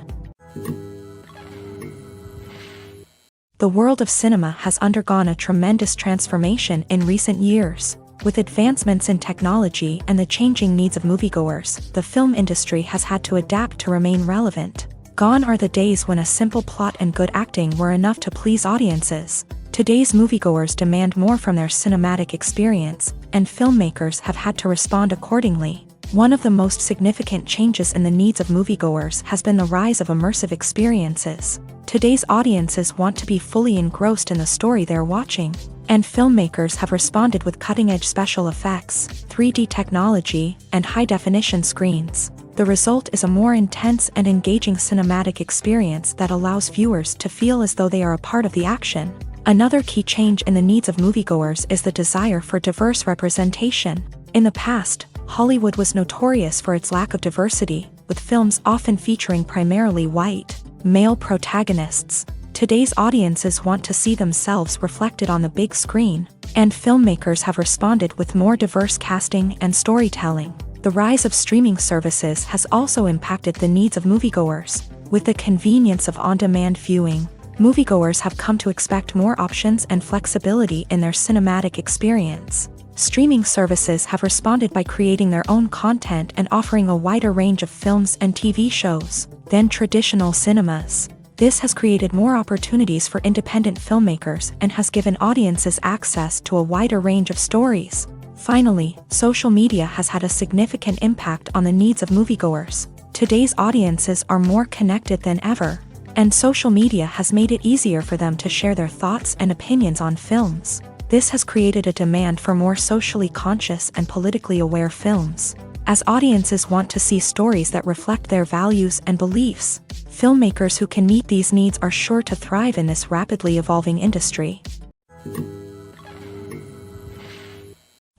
[SPEAKER 1] The world of cinema has undergone a tremendous transformation in recent years. With advancements in technology and the changing needs of moviegoers, the film industry has had to adapt to remain relevant. Gone are the days when a simple plot and good acting were enough to please audiences. Today's moviegoers demand more from their cinematic experience, and filmmakers have had to respond accordingly. One of the most significant changes in the needs of moviegoers has been the rise of immersive experiences. Today's audiences want to be fully engrossed in the story they're watching, and filmmakers have responded with cutting-edge special effects, 3D technology, and high-definition screens. The result is a more intense and engaging cinematic experience that allows viewers to feel as though they are a part of the action. Another key change in the needs of moviegoers is the desire for diverse representation. In the past, Hollywood was notorious for its lack of diversity, with films often featuring primarily white, male protagonists. Today's audiences want to see themselves reflected on the big screen, and filmmakers have responded with more diverse casting and storytelling. The rise of streaming services has also impacted the needs of moviegoers. With the convenience of on-demand viewing, moviegoers have come to expect more options and flexibility in their cinematic experience. Streaming services have responded by creating their own content and offering a wider range of films and TV shows than traditional cinemas. This has created more opportunities for independent filmmakers and has given audiences access to a wider range of stories. Finally, social media has had a significant impact on the needs of moviegoers. Today's audiences are more connected than ever, and social media has made it easier for them to share their thoughts and opinions on films. This has created a demand for more socially conscious and politically aware films. As audiences want to see stories that reflect their values and beliefs, filmmakers who can meet these needs are sure to thrive in this rapidly evolving industry.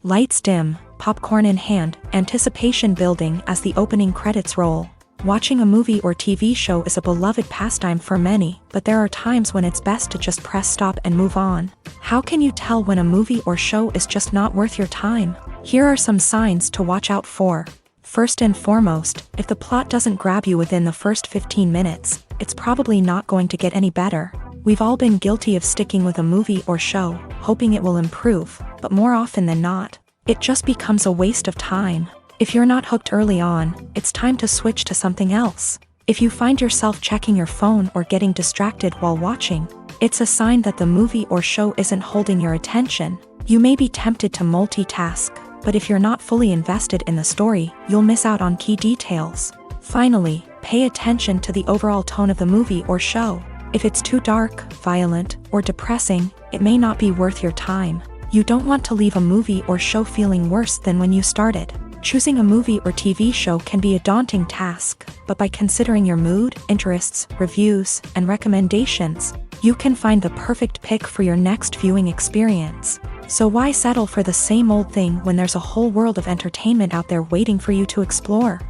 [SPEAKER 1] Lights dim, popcorn in hand, anticipation building as the opening credits roll. Watching a movie or TV show is a beloved pastime for many, but there are times when it's best to just press stop and move on. How can you tell when a movie or show is just not worth your time? Here are some signs to watch out for. First and foremost, if the plot doesn't grab you within the first 15 minutes, it's probably not going to get any better. We've all been guilty of sticking with a movie or show, hoping it will improve, but more often than not, it just becomes a waste of time. If you're not hooked early on, it's time to switch to something else. If you find yourself checking your phone or getting distracted while watching, it's a sign that the movie or show isn't holding your attention. You may be tempted to multitask, but if you're not fully invested in the story, you'll miss out on key details. Finally, pay attention to the overall tone of the movie or show. If it's too dark, violent, or depressing, it may not be worth your time. You don't want to leave a movie or show feeling worse than when you started. Choosing a movie or TV show can be a daunting task, but by considering your mood, interests, reviews, and recommendations, you can find the perfect pick for your next viewing experience. So why settle for the same old thing when there's a whole world of entertainment out there waiting for you to explore?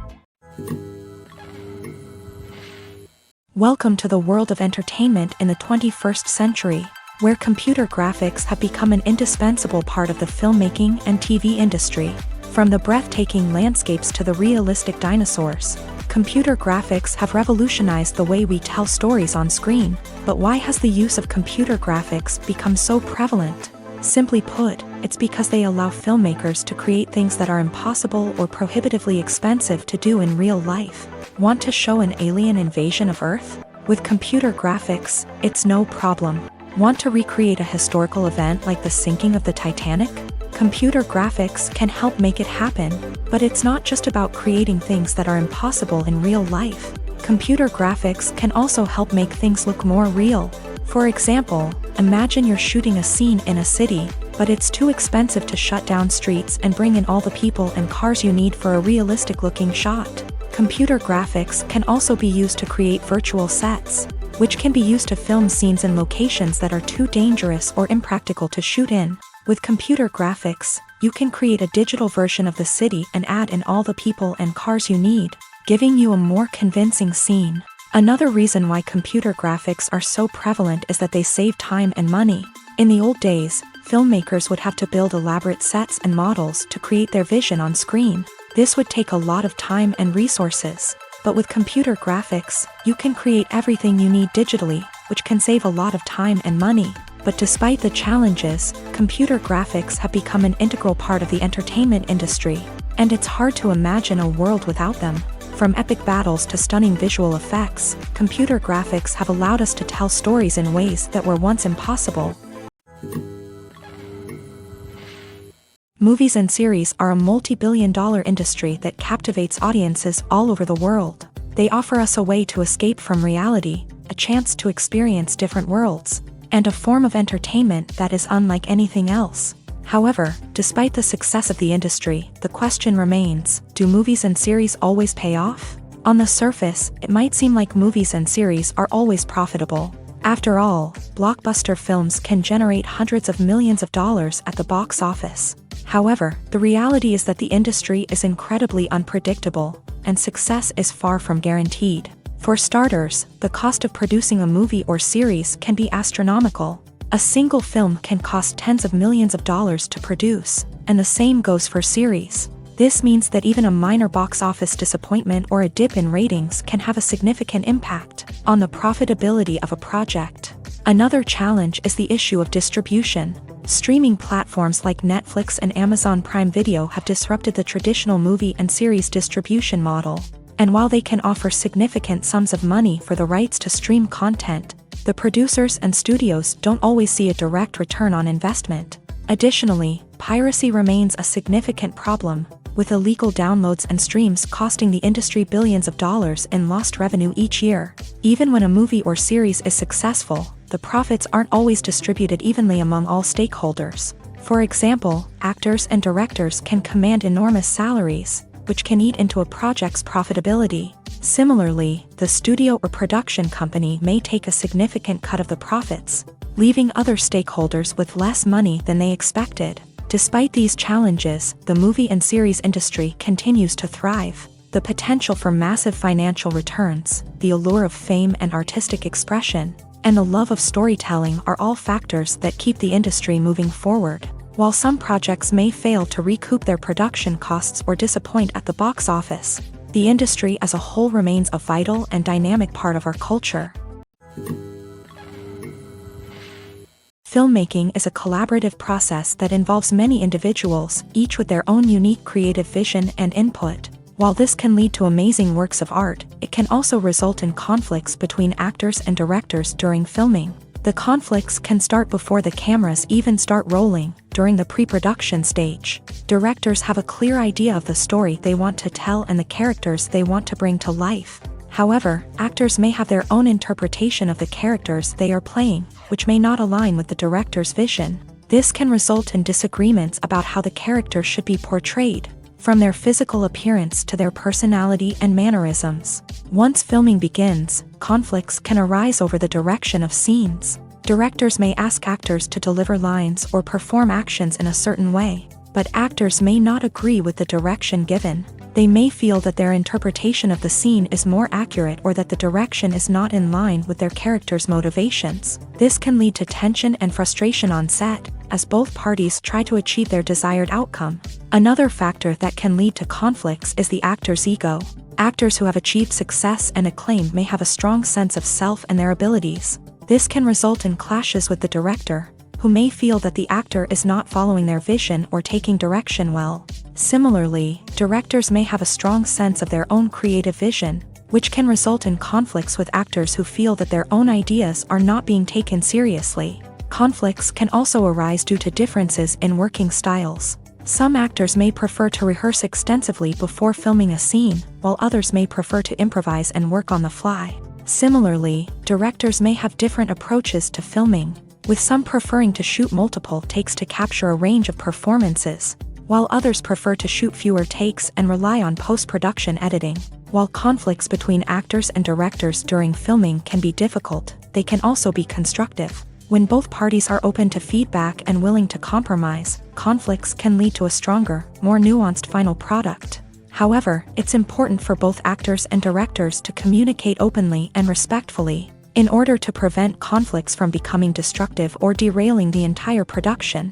[SPEAKER 1] Welcome to the world of entertainment in the 21st century, where computer graphics have become an indispensable part of the filmmaking and TV industry. From the breathtaking landscapes to the realistic dinosaurs, computer graphics have revolutionized the way we tell stories on screen. But why has the use of computer graphics become so prevalent? Simply put, it's because they allow filmmakers to create things that are impossible or prohibitively expensive to do in real life. Want to show an alien invasion of Earth? With computer graphics, it's no problem. Want to recreate a historical event like the sinking of the Titanic? Computer graphics can help make it happen, but it's not just about creating things that are impossible in real life. Computer graphics can also help make things look more real. For example, imagine you're shooting a scene in a city, but it's too expensive to shut down streets and bring in all the people and cars you need for a realistic-looking shot. Computer graphics can also be used to create virtual sets, which can be used to film scenes in locations that are too dangerous or impractical to shoot in. With computer graphics, you can create a digital version of the city and add in all the people and cars you need, giving you a more convincing scene. Another reason why computer graphics are so prevalent is that they save time and money. In the old days, filmmakers would have to build elaborate sets and models to create their vision on screen. This would take a lot of time and resources. But with computer graphics, you can create everything you need digitally, which can save a lot of time and money. But despite the challenges, computer graphics have become an integral part of the entertainment industry, and it's hard to imagine a world without them. From epic battles to stunning visual effects, computer graphics have allowed us to tell stories in ways that were once impossible. Movies and series are a multi-billion-dollar industry that captivates audiences all over the world. They offer us a way to escape from reality, a chance to experience different worlds, and a form of entertainment that is unlike anything else. However, despite the success of the industry, the question remains, do movies and series always pay off? On the surface, it might seem like movies and series are always profitable. After all, blockbuster films can generate hundreds of millions of dollars at the box office. However, the reality is that the industry is incredibly unpredictable, and success is far from guaranteed. For starters, the cost of producing a movie or series can be astronomical. A single film can cost tens of millions of dollars to produce, and the same goes for series. This means that even a minor box office disappointment or a dip in ratings can have a significant impact on the profitability of a project. Another challenge is the issue of distribution. Streaming platforms like Netflix and Amazon Prime Video have disrupted the traditional movie and series distribution model. And while they can offer significant sums of money for the rights to stream content, the producers and studios don't always see a direct return on investment. Additionally, piracy remains a significant problem, with illegal downloads and streams costing the industry billions of dollars in lost revenue each year. Even when a movie or series is successful, the profits aren't always distributed evenly among all stakeholders. For example, actors and directors can command enormous salaries, which can eat into a project's profitability. Similarly, the studio or production company may take a significant cut of the profits, leaving other stakeholders with less money than they expected. Despite these challenges, the movie and series industry continues to thrive. The potential for massive financial returns, the allure of fame and artistic expression, and the love of storytelling are all factors that keep the industry moving forward. While some projects may fail to recoup their production costs or disappoint at the box office, the industry as a whole remains a vital and dynamic part of our culture. Filmmaking is a collaborative process that involves many individuals, each with their own unique creative vision and input. While this can lead to amazing works of art, it can also result in conflicts between actors and directors during filming. The conflicts can start before the cameras even start rolling, during the pre-production stage. Directors have a clear idea of the story they want to tell and the characters they want to bring to life. However, actors may have their own interpretation of the characters they are playing, which may not align with the director's vision. This can result in disagreements about how the characters should be portrayed, from their physical appearance to their personality and mannerisms. Once filming begins, conflicts can arise over the direction of scenes. Directors may ask actors to deliver lines or perform actions in a certain way, but actors may not agree with the direction given. They may feel that their interpretation of the scene is more accurate or that the direction is not in line with their character's motivations. This can lead to tension and frustration on set, as both parties try to achieve their desired outcome. Another factor that can lead to conflicts is the actor's ego. Actors who have achieved success and acclaim may have a strong sense of self and their abilities. This can result in clashes with the director, who may feel that the actor is not following their vision or taking direction well. Similarly, directors may have a strong sense of their own creative vision, which can result in conflicts with actors who feel that their own ideas are not being taken seriously. Conflicts can also arise due to differences in working styles. Some actors may prefer to rehearse extensively before filming a scene, while others may prefer to improvise and work on the fly. Similarly, directors may have different approaches to filming, with some preferring to shoot multiple takes to capture a range of performances, while others prefer to shoot fewer takes and rely on post-production editing. While conflicts between actors and directors during filming can be difficult, they can also be constructive. When both parties are open to feedback and willing to compromise, conflicts can lead to a stronger, more nuanced final product. However, it's important for both actors and directors to communicate openly and respectfully, in order to prevent conflicts from becoming destructive or derailing the entire production.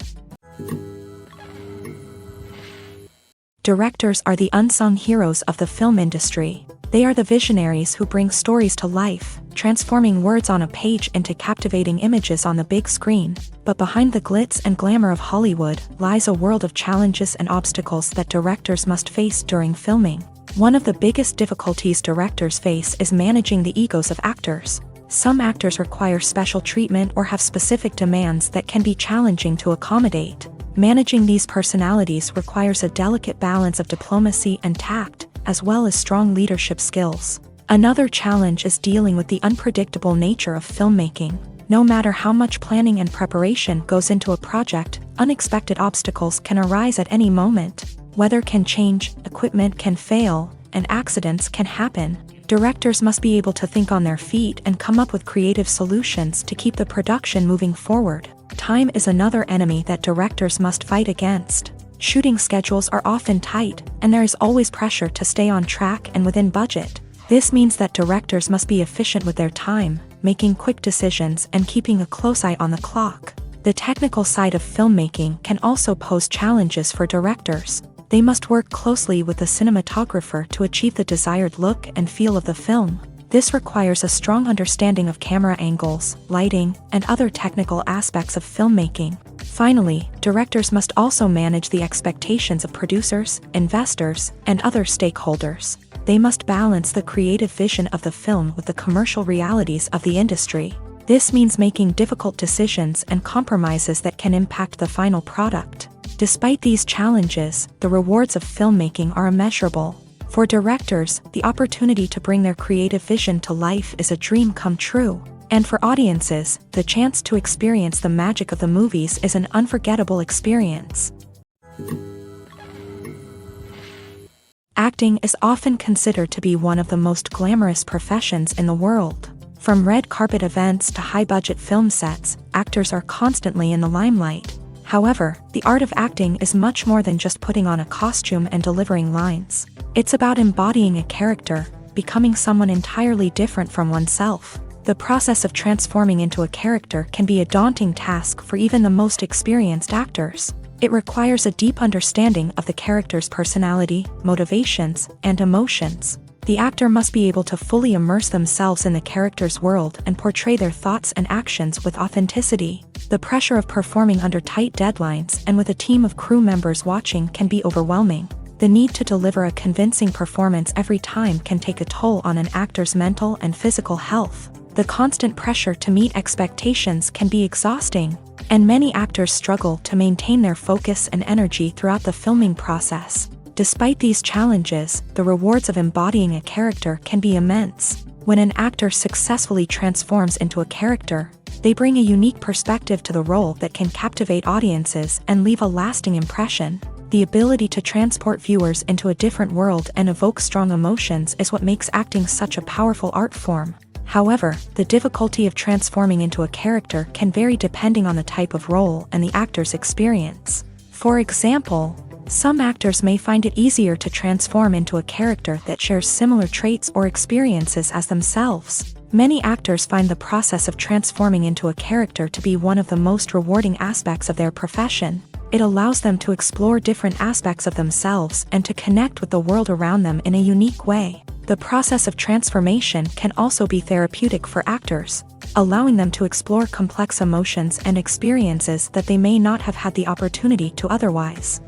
[SPEAKER 1] Directors are the unsung heroes of the film industry. They are the visionaries who bring stories to life, transforming words on a page into captivating images on the big screen. But behind the glitz and glamour of Hollywood lies a world of challenges and obstacles that directors must face during filming. One of the biggest difficulties directors face is managing the egos of actors. Some actors require special treatment or have specific demands that can be challenging to accommodate. Managing these personalities requires a delicate balance of diplomacy and tact, as well as strong leadership skills. Another challenge is dealing with the unpredictable nature of filmmaking. No matter how much planning and preparation goes into a project, unexpected obstacles can arise at any moment. Weather can change, equipment can fail, and accidents can happen. Directors must be able to think on their feet and come up with creative solutions to keep the production moving forward. Time is another enemy that directors must fight against. Shooting schedules are often tight, and there is always pressure to stay on track and within budget. This means that directors must be efficient with their time, making quick decisions and keeping a close eye on the clock. The technical side of filmmaking can also pose challenges for directors. They must work closely with the cinematographer to achieve the desired look and feel of the film. This requires a strong understanding of camera angles, lighting, and other technical aspects of filmmaking. Finally, directors must also manage the expectations of producers, investors, and other stakeholders. They must balance the creative vision of the film with the commercial realities of the industry. This means making difficult decisions and compromises that can impact the final product. Despite these challenges, the rewards of filmmaking are immeasurable. For directors, the opportunity to bring their creative vision to life is a dream come true. And for audiences, the chance to experience the magic of the movies is an unforgettable experience. Acting is often considered to be one of the most glamorous professions in the world. From red carpet events to high-budget film sets, actors are constantly in the limelight. However, the art of acting is much more than just putting on a costume and delivering lines. It's about embodying a character, becoming someone entirely different from oneself. The process of transforming into a character can be a daunting task for even the most experienced actors. It requires a deep understanding of the character's personality, motivations, and emotions. The actor must be able to fully immerse themselves in the character's world and portray their thoughts and actions with authenticity. The pressure of performing under tight deadlines and with a team of crew members watching can be overwhelming. The need to deliver a convincing performance every time can take a toll on an actor's mental and physical health. The constant pressure to meet expectations can be exhausting, and many actors struggle to maintain their focus and energy throughout the filming process. Despite these challenges, the rewards of embodying a character can be immense. When an actor successfully transforms into a character, they bring a unique perspective to the role that can captivate audiences and leave a lasting impression. The ability to transport viewers into a different world and evoke strong emotions is what makes acting such a powerful art form. However, the difficulty of transforming into a character can vary depending on the type of role and the actor's experience. For example, some actors may find it easier to transform into a character that shares similar traits or experiences as themselves. Many actors find the process of transforming into a character to be one of the most rewarding aspects of their profession. It allows them to explore different aspects of themselves and to connect with the world around them in a unique way. The process of transformation can also be therapeutic for actors, allowing them to explore complex emotions and experiences that they may not have had the opportunity to otherwise.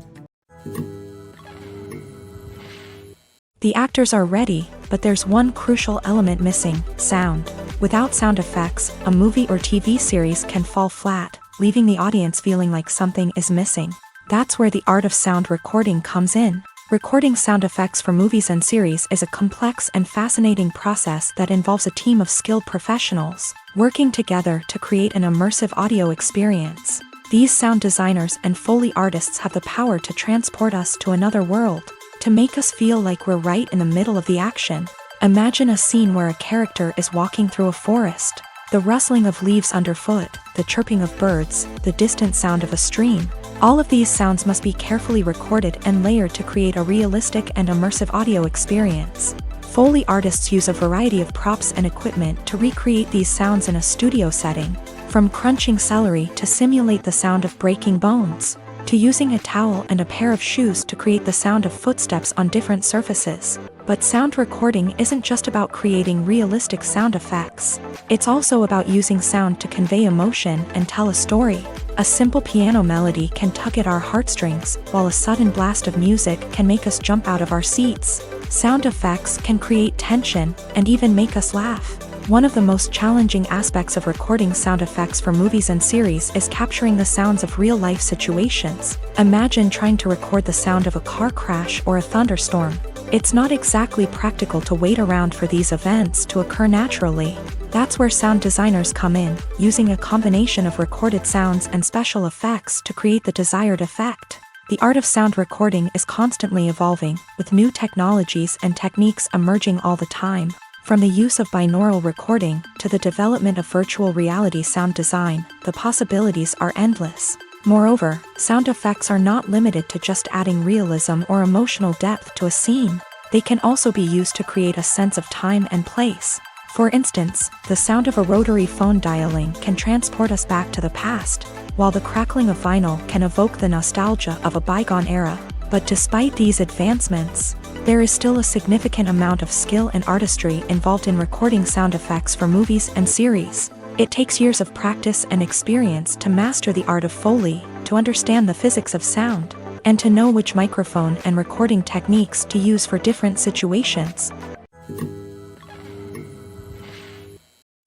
[SPEAKER 1] The actors are ready, but there's one crucial element missing: sound. Without sound effects, a movie or TV series can fall flat, leaving the audience feeling like something is missing. That's where the art of sound recording comes in. Recording sound effects for movies and series is a complex and fascinating process that involves a team of skilled professionals working together to create an immersive audio experience. These sound designers and Foley artists have the power to transport us to another world, to make us feel like we're right in the middle of the action. Imagine a scene where a character is walking through a forest. The rustling of leaves underfoot, the chirping of birds, the distant sound of a stream. All of these sounds must be carefully recorded and layered to create a realistic and immersive audio experience. Foley artists use a variety of props and equipment to recreate these sounds in a studio setting, from crunching celery to simulate the sound of breaking bones, to using a towel and a pair of shoes to create the sound of footsteps on different surfaces. But sound recording isn't just about creating realistic sound effects. It's also about using sound to convey emotion and tell a story. A simple piano melody can tug at our heartstrings, while a sudden blast of music can make us jump out of our seats. Sound effects can create tension and even make us laugh. One of the most challenging aspects of recording sound effects for movies and series is capturing the sounds of real-life situations. Imagine trying to record the sound of a car crash or a thunderstorm. It's not exactly practical to wait around for these events to occur naturally. That's where sound designers come in, using a combination of recorded sounds and special effects to create the desired effect. The art of sound recording is constantly evolving, with new technologies and techniques emerging all the time. From the use of binaural recording to the development of virtual reality sound design, the possibilities are endless. Moreover, sound effects are not limited to just adding realism or emotional depth to a scene. They can also be used to create a sense of time and place. For instance, the sound of a rotary phone dialing can transport us back to the past, while the crackling of vinyl can evoke the nostalgia of a bygone era. But despite these advancements, there is still a significant amount of skill and artistry involved in recording sound effects for movies and series. It takes years of practice and experience to master the art of Foley, to understand the physics of sound, and to know which microphone and recording techniques to use for different situations.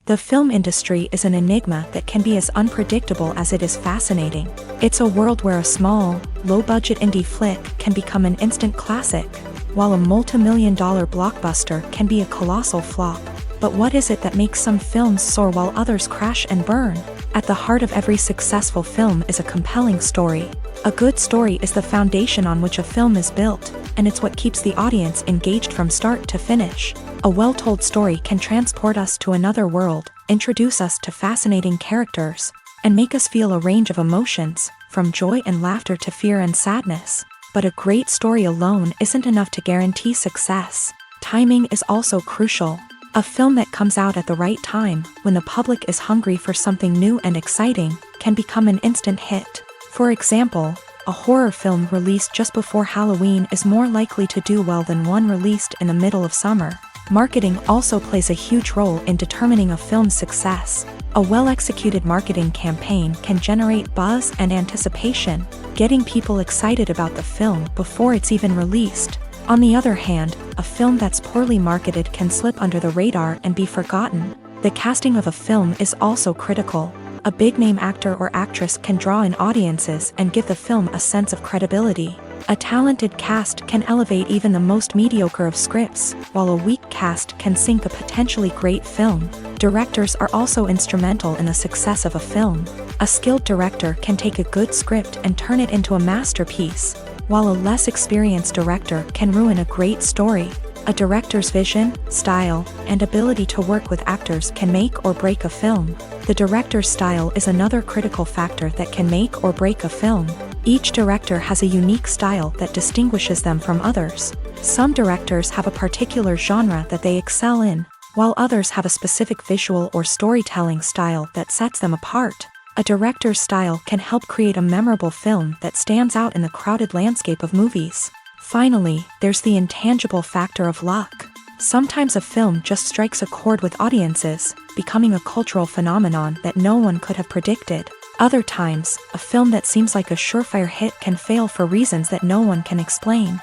[SPEAKER 1] The film industry is an enigma that can be as unpredictable as it is fascinating. It's a world where a small, low-budget indie flick can become an instant classic, while a multi-million-dollar blockbuster can be a colossal flop. But what is it that makes some films soar while others crash and burn? At the heart of every successful film is a compelling story. A good story is the foundation on which a film is built, and it's what keeps the audience engaged from start to finish. A well-told story can transport us to another world, introduce us to fascinating characters, and make us feel a range of emotions, from joy and laughter to fear and sadness. But a great story alone isn't enough to guarantee success. Timing is also crucial. A film that comes out at the right time, when the public is hungry for something new and exciting, can become an instant hit. For example, a horror film released just before Halloween is more likely to do well than one released in the middle of summer. Marketing also plays a huge role in determining a film's success. A well-executed marketing campaign can generate buzz and anticipation, getting people excited about the film before it's even released. On the other hand, a film that's poorly marketed can slip under the radar and be forgotten. The casting of a film is also critical. A big-name actor or actress can draw in audiences and give the film a sense of credibility. A talented cast can elevate even the most mediocre of scripts, while a weak cast can sink a potentially great film. Directors are also instrumental in the success of a film. A skilled director can take a good script and turn it into a masterpiece, while a less experienced director can ruin a great story. A director's vision, style, and ability to work with actors can make or break a film. The director's style is another critical factor that can make or break a film. Each director has a unique style that distinguishes them from others. Some directors have a particular genre that they excel in, while others have a specific visual or storytelling style that sets them apart. A director's style can help create a memorable film that stands out in the crowded landscape of movies. Finally, there's the intangible factor of luck. Sometimes a film just strikes a chord with audiences, becoming a cultural phenomenon that no one could have predicted. Other times, a film that seems like a surefire hit can fail for reasons that no one can explain.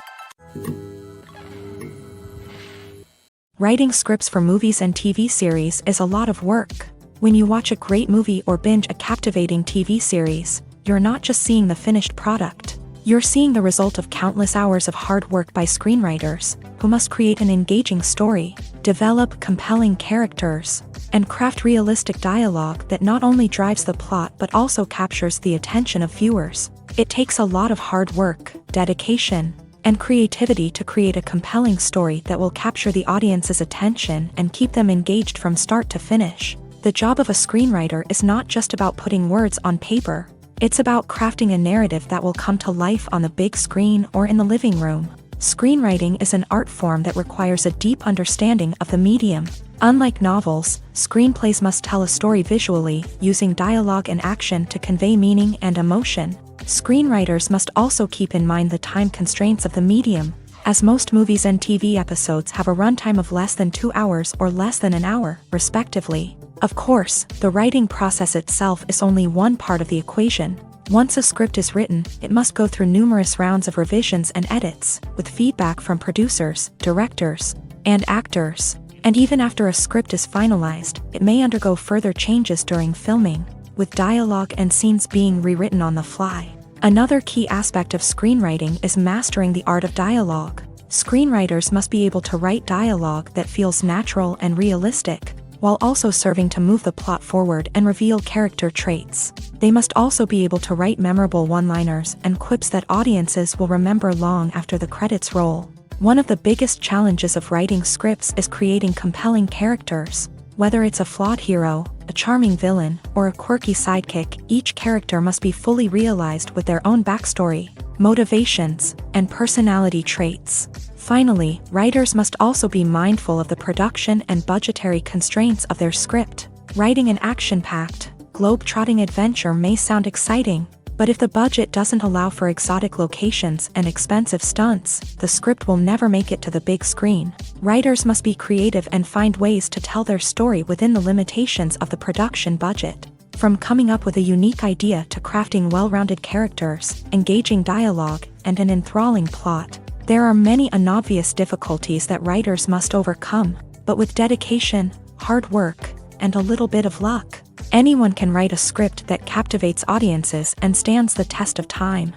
[SPEAKER 1] Writing scripts for movies and TV series is a lot of work. When you watch a great movie or binge a captivating TV series, you're not just seeing the finished product. You're seeing the result of countless hours of hard work by screenwriters, who must create an engaging story, develop compelling characters, and craft realistic dialogue that not only drives the plot but also captures the attention of viewers. It takes a lot of hard work, dedication, and creativity to create a compelling story that will capture the audience's attention and keep them engaged from start to finish. The job of a screenwriter is not just about putting words on paper. It's about crafting a narrative that will come to life on the big screen or in the living room. Screenwriting is an art form that requires a deep understanding of the medium. Unlike novels, screenplays must tell a story visually, using dialogue and action to convey meaning and emotion. Screenwriters must also keep in mind the time constraints of the medium, as most movies and TV episodes have a runtime of less than 2 hours or less than an hour, respectively. Of course, the writing process itself is only one part of the equation. Once a script is written, it must go through numerous rounds of revisions and edits, with feedback from producers, directors, and actors. And even after a script is finalized, it may undergo further changes during filming, with dialogue and scenes being rewritten on the fly. Another key aspect of screenwriting is mastering the art of dialogue. Screenwriters must be able to write dialogue that feels natural and realistic, while also serving to move the plot forward and reveal character traits. They must also be able to write memorable one-liners and quips that audiences will remember long after the credits roll. One of the biggest challenges of writing scripts is creating compelling characters. Whether it's a flawed hero, a charming villain, or a quirky sidekick, each character must be fully realized with their own backstory, motivations, and personality traits. Finally, writers must also be mindful of the production and budgetary constraints of their script. Writing an action-packed, globe-trotting adventure may sound exciting, but if the budget doesn't allow for exotic locations and expensive stunts, the script will never make it to the big screen. Writers must be creative and find ways to tell their story within the limitations of the production budget. From coming up with a unique idea to crafting well-rounded characters, engaging dialogue, and an enthralling plot, there are many unobvious difficulties that writers must overcome, but with dedication, hard work, and a little bit of luck, anyone can write a script that captivates audiences and stands the test of time.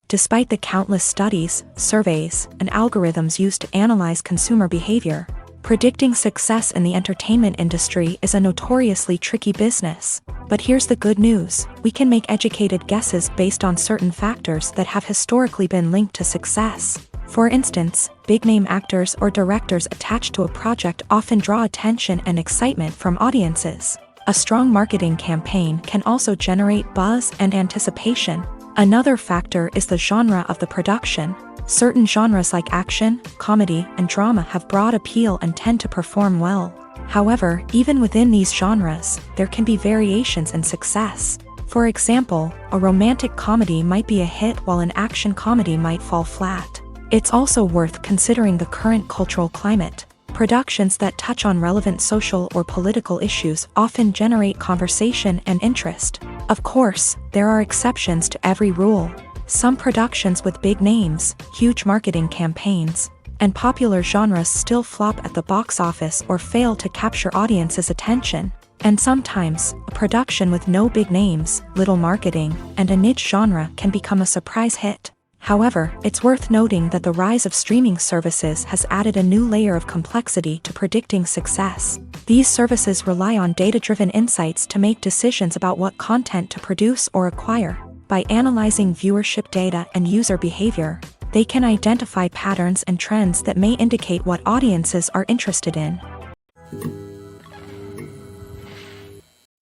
[SPEAKER 1] Despite the countless studies, surveys, and algorithms used to analyze consumer behavior, predicting success in the entertainment industry is a notoriously tricky business. But here's the good news: we can make educated guesses based on certain factors that have historically been linked to success. For instance, big-name actors or directors attached to a project often draw attention and excitement from audiences. A strong marketing campaign can also generate buzz and anticipation. Another factor is the genre of the production. Certain genres like action, comedy, and drama have broad appeal and tend to perform well. However, even within these genres, there can be variations in success. For example, a romantic comedy might be a hit while an action comedy might fall flat. It's also worth considering the current cultural climate. Productions that touch on relevant social or political issues often generate conversation and interest. Of course, there are exceptions to every rule. Some productions with big names, huge marketing campaigns, and popular genres still flop at the box office or fail to capture audiences' attention. And sometimes, a production with no big names, little marketing, and a niche genre can become a surprise hit. However, it's worth noting that the rise of streaming services has added a new layer of complexity to predicting success. These services rely on data-driven insights to make decisions about what content to produce or acquire. By analyzing viewership data and user behavior, they can identify patterns and trends that may indicate what audiences are interested in.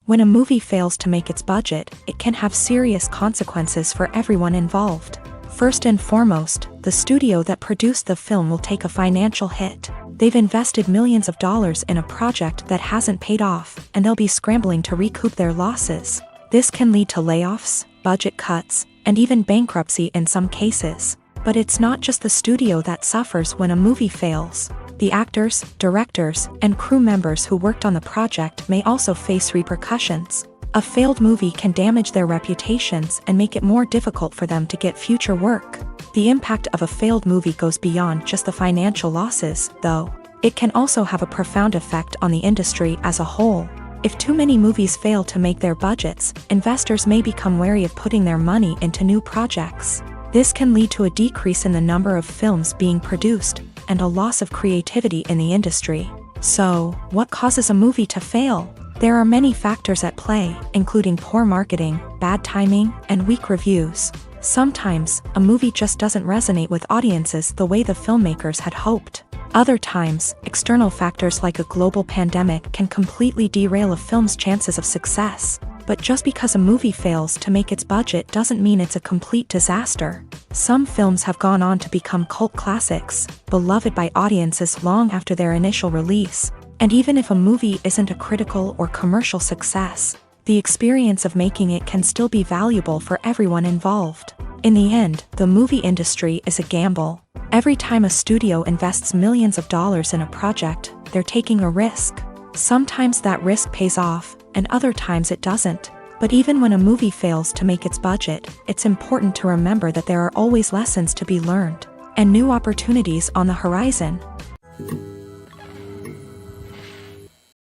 [SPEAKER 1] When a movie fails to make its budget, it can have serious consequences for everyone involved. First and foremost, the studio that produced the film will take a financial hit. They've invested millions of dollars in a project that hasn't paid off, and they'll be scrambling to recoup their losses. This can lead to layoffs, budget cuts, and even bankruptcy in some cases. But it's not just the studio that suffers when a movie fails. The actors, directors, and crew members who worked on the project may also face repercussions. A failed movie can damage their reputations and make it more difficult for them to get future work. The impact of a failed movie goes beyond just the financial losses, though. It can also have a profound effect on the industry as a whole. If too many movies fail to make their budgets, investors may become wary of putting their money into new projects. This can lead to a decrease in the number of films being produced, and a loss of creativity in the industry. So, what causes a movie to fail? There are many factors at play, including poor marketing, bad timing, and weak reviews. Sometimes, a movie just doesn't resonate with audiences the way the filmmakers had hoped. Other times, external factors like a global pandemic can completely derail a film's chances of success. But just because a movie fails to make its budget doesn't mean it's a complete disaster. Some films have gone on to become cult classics, beloved by audiences long after their initial release. And even if a movie isn't a critical or commercial success, the experience of making it can still be valuable for everyone involved. In the end, the movie industry is a gamble. Every time a studio invests millions of dollars in a project, they're taking a risk. Sometimes that risk pays off, and other times it doesn't. But even when a movie fails to make its budget, it's important to remember that there are always lessons to be learned, and new opportunities on the horizon.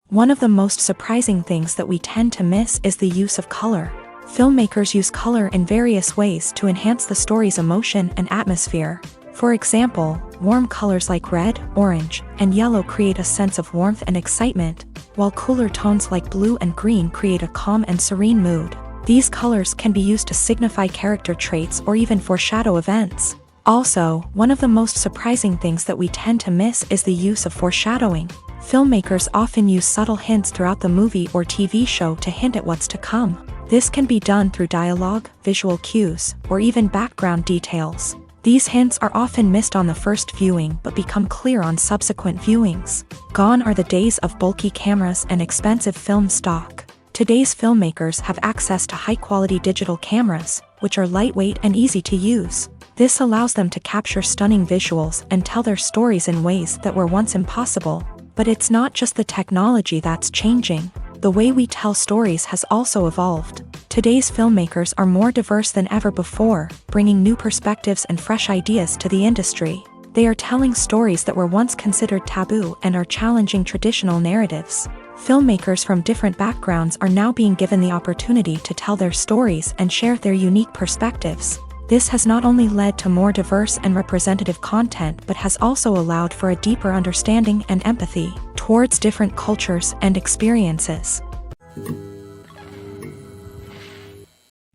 [SPEAKER 1] One of the most surprising things that we tend to miss is the use of color. Filmmakers use color in various ways to enhance the story's emotion and atmosphere. For example, warm colors like red, orange, and yellow create a sense of warmth and excitement, while cooler tones like blue and green create a calm and serene mood. These colors can be used to signify character traits or even foreshadow events. Also, one of the most surprising things that we tend to miss is the use of foreshadowing. Filmmakers often use subtle hints throughout the movie or TV show to hint at what's to come. This can be done through dialogue, visual cues, or even background details. These hints are often missed on the first viewing but become clear on subsequent viewings. Gone are the days of bulky cameras and expensive film stock. Today's filmmakers have access to high-quality digital cameras, which are lightweight and easy to use. This allows them to capture stunning visuals and tell their stories in ways that were once impossible. But it's not just the technology that's changing. The way we tell stories has also evolved. Today's filmmakers are more diverse than ever before, bringing new perspectives and fresh ideas to the industry. They are telling stories that were once considered taboo and are challenging traditional narratives. Filmmakers from different backgrounds are now being given the opportunity to tell their stories and share their unique perspectives. This has not only led to more diverse and representative content but has also allowed for a deeper understanding and empathy towards different cultures and experiences.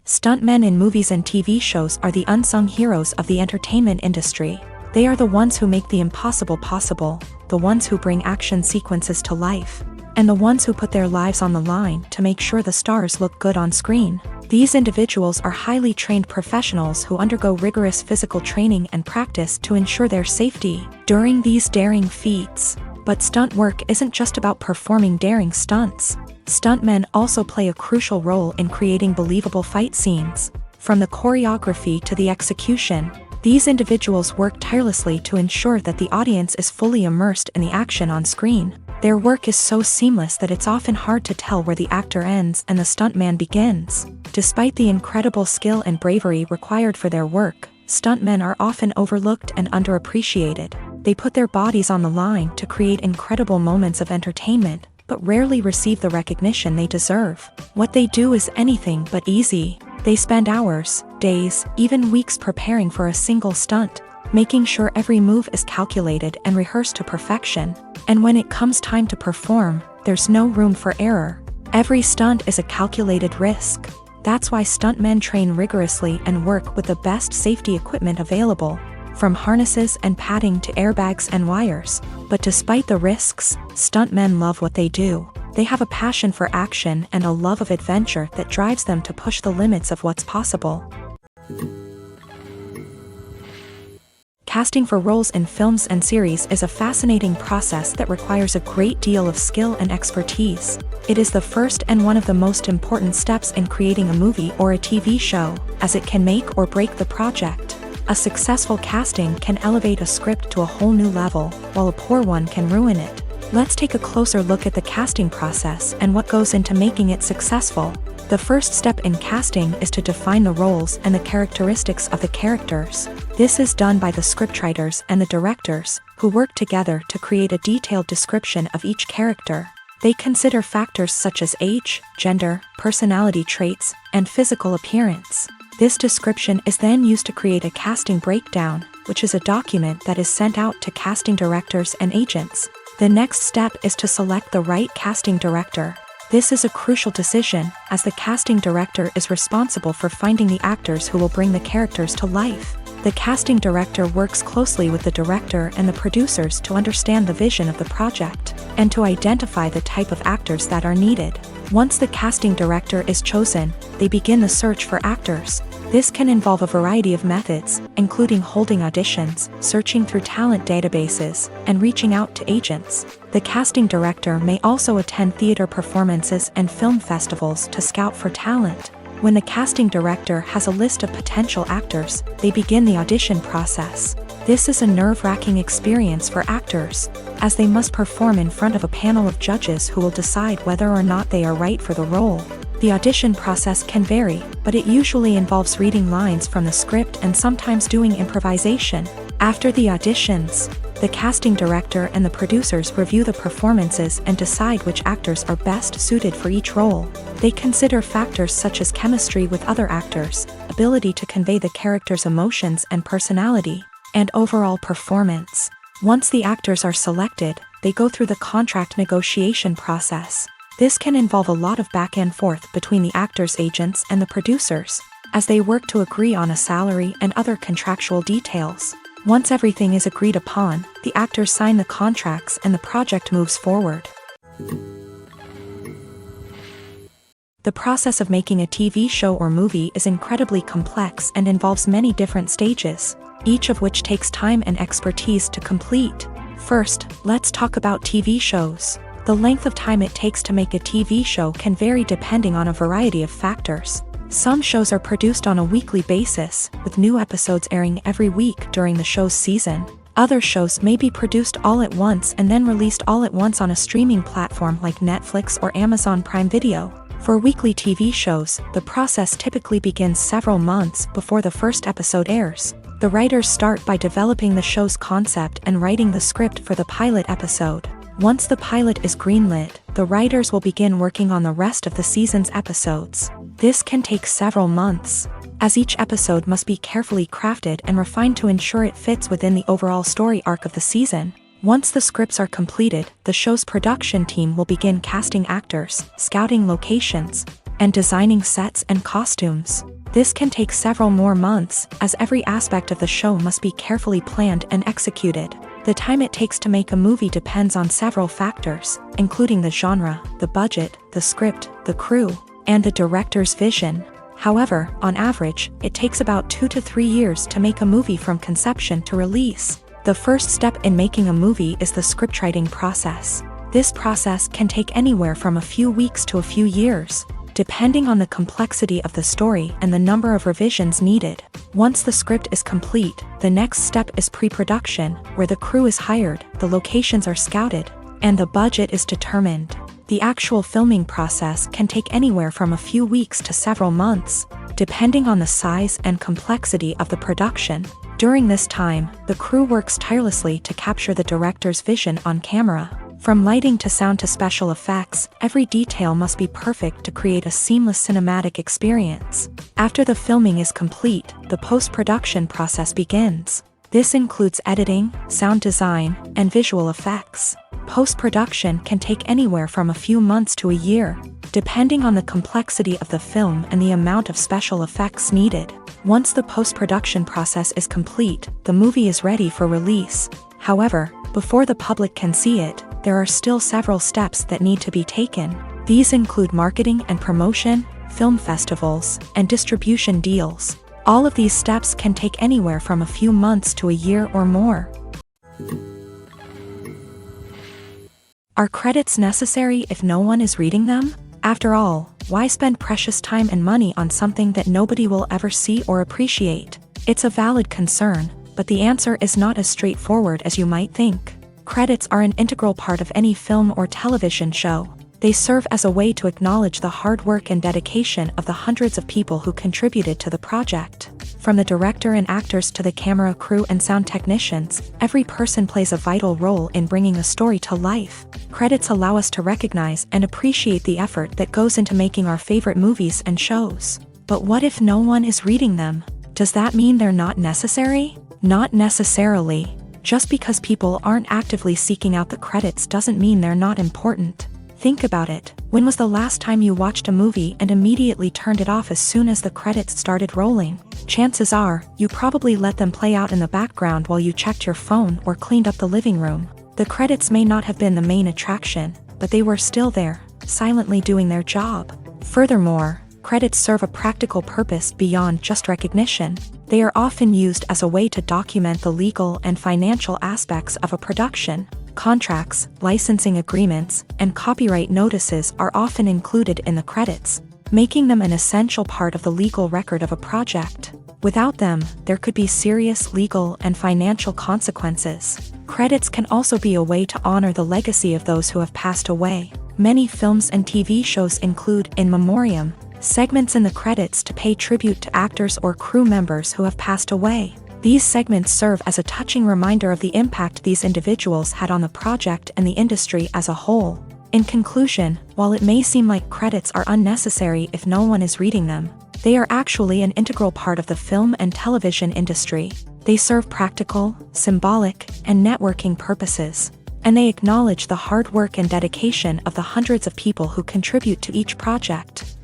[SPEAKER 1] Stuntmen in movies and TV shows are the unsung heroes of the entertainment industry. They are the ones who make the impossible possible, the ones who bring action sequences to life, and the ones who put their lives on the line to make sure the stars look good on screen. These individuals are highly trained professionals who undergo rigorous physical training and practice to ensure their safety during these daring feats. But stunt work isn't just about performing daring stunts. Stuntmen also play a crucial role in creating believable fight scenes. From the choreography to the execution, these individuals work tirelessly to ensure that the audience is fully immersed in the action on screen. Their work is so seamless that it's often hard to tell where the actor ends and the stuntman begins. Despite the incredible skill and bravery required for their work, stuntmen are often overlooked and underappreciated. They put their bodies on the line to create incredible moments of entertainment, but rarely receive the recognition they deserve. What they do is anything but easy. They spend hours, days, even weeks preparing for a single stunt, making sure every move is calculated and rehearsed to perfection. And when it comes time to perform, there's no room for error. Every stunt is a calculated risk. That's why stuntmen train rigorously and work with the best safety equipment available, from harnesses and padding to airbags and wires. But despite the risks, stuntmen love what they do. They have a passion for action and a love of adventure that drives them to push the limits of what's possible. Casting for roles in films and series is a fascinating process that requires a great deal of skill and expertise. It is the first and one of the most important steps in creating a movie or a TV show, as it can make or break the project. A successful casting can elevate a script to a whole new level, while a poor one can ruin it. Let's take a closer look at the casting process and what goes into making it successful. The first step in casting is to define the roles and the characteristics of the characters. This is done by the scriptwriters and the directors, who work together to create a detailed description of each character. They consider factors such as age, gender, personality traits, and physical appearance. This description is then used to create a casting breakdown, which is a document that is sent out to casting directors and agents. The next step is to select the right casting director. This is a crucial decision, as the casting director is responsible for finding the actors who will bring the characters to life. The casting director works closely with the director and the producers to understand the vision of the project, and to identify the type of actors that are needed. Once the casting director is chosen, they begin the search for actors. This can involve a variety of methods, including holding auditions, searching through talent databases, and reaching out to agents. The casting director may also attend theater performances and film festivals to scout for talent. When the casting director has a list of potential actors, they begin the audition process. This is a nerve-wracking experience for actors, as they must perform in front of a panel of judges who will decide whether or not they are right for the role. The audition process can vary, but it usually involves reading lines from the script and sometimes doing improvisation. After the auditions, the casting director and the producers review the performances and decide which actors are best suited for each role. They consider factors such as chemistry with other actors, ability to convey the character's emotions and personality, and overall performance. Once the actors are selected, they go through the contract negotiation process. This can involve a lot of back and forth between the actors' agents and the producers, as they work to agree on a salary and other contractual details. Once everything is agreed upon, the actors sign the contracts and the project moves forward. The process of making a TV show or movie is incredibly complex and involves many different stages, each of which takes time and expertise to complete. First, let's talk about TV shows. The length of time it takes to make a TV show can vary depending on a variety of factors. Some shows are produced on a weekly basis, with new episodes airing every week during the show's season. Other shows may be produced all at once and then released all at once on a streaming platform like Netflix or Amazon Prime Video. For weekly TV shows, the process typically begins several months before the first episode airs. The writers start by developing the show's concept and writing the script for the pilot episode. Once the pilot is greenlit, the writers will begin working on the rest of the season's episodes. This can take several months, as each episode must be carefully crafted and refined to ensure it fits within the overall story arc of the season. Once the scripts are completed, the show's production team will begin casting actors, scouting locations, and designing sets and costumes. This can take several more months, as every aspect of the show must be carefully planned and executed. The time it takes to make a movie depends on several factors, including the genre, the budget, the script, the crew, and the director's vision. However, on average, it takes about 2 to 3 years to make a movie from conception to release. The first step in making a movie is the scriptwriting process. This process can take anywhere from a few weeks to a few years, depending on the complexity of the story and the number of revisions needed. Once the script is complete, the next step is pre-production, where the crew is hired, the locations are scouted, and the budget is determined. The actual filming process can take anywhere from a few weeks to several months, depending on the size and complexity of the production. During this time, the crew works tirelessly to capture the director's vision on camera. From lighting to sound to special effects, every detail must be perfect to create a seamless cinematic experience. After the filming is complete, the post-production process begins. This includes editing, sound design, and visual effects. Post-production can take anywhere from a few months to a year, depending on the complexity of the film and the amount of special effects needed. Once the post-production process is complete, the movie is ready for release. However, before the public can see it, there are still several steps that need to be taken. These include marketing and promotion, film festivals, and distribution deals. All of these steps can take anywhere from a few months to a year or more. Are credits necessary if no one is reading them? After all, why spend precious time and money on something that nobody will ever see or appreciate? It's a valid concern, but the answer is not as straightforward as you might think. Credits are an integral part of any film or television show. They serve as a way to acknowledge the hard work and dedication of the hundreds of people who contributed to the project. From the director and actors to the camera crew and sound technicians, every person plays a vital role in bringing a story to life. Credits allow us to recognize and appreciate the effort that goes into making our favorite movies and shows. But what if no one is reading them? Does that mean they're not necessary? Not necessarily. Just because people aren't actively seeking out the credits doesn't mean they're not important. Think about it. When was the last time you watched a movie and immediately turned it off as soon as the credits started rolling? Chances are, you probably let them play out in the background while you checked your phone or cleaned up the living room. The credits may not have been the main attraction, but they were still there, silently doing their job. Furthermore, credits serve a practical purpose beyond just recognition. They are often used as a way to document the legal and financial aspects of a production. Contracts, licensing agreements, and copyright notices are often included in the credits, making them an essential part of the legal record of a project. Without them, there could be serious legal and financial consequences. Credits can also be a way to honor the legacy of those who have passed away. Many films and TV shows include in memoriam segments in the credits to pay tribute to actors or crew members who have passed away. These segments serve as a touching reminder of the impact these individuals had on the project and the industry as a whole. In conclusion, while it may seem like credits are unnecessary if no one is reading them, they are actually an integral part of the film and television industry. They serve practical, symbolic, and networking purposes, and they acknowledge the hard work and dedication of the hundreds of people who contribute to each project.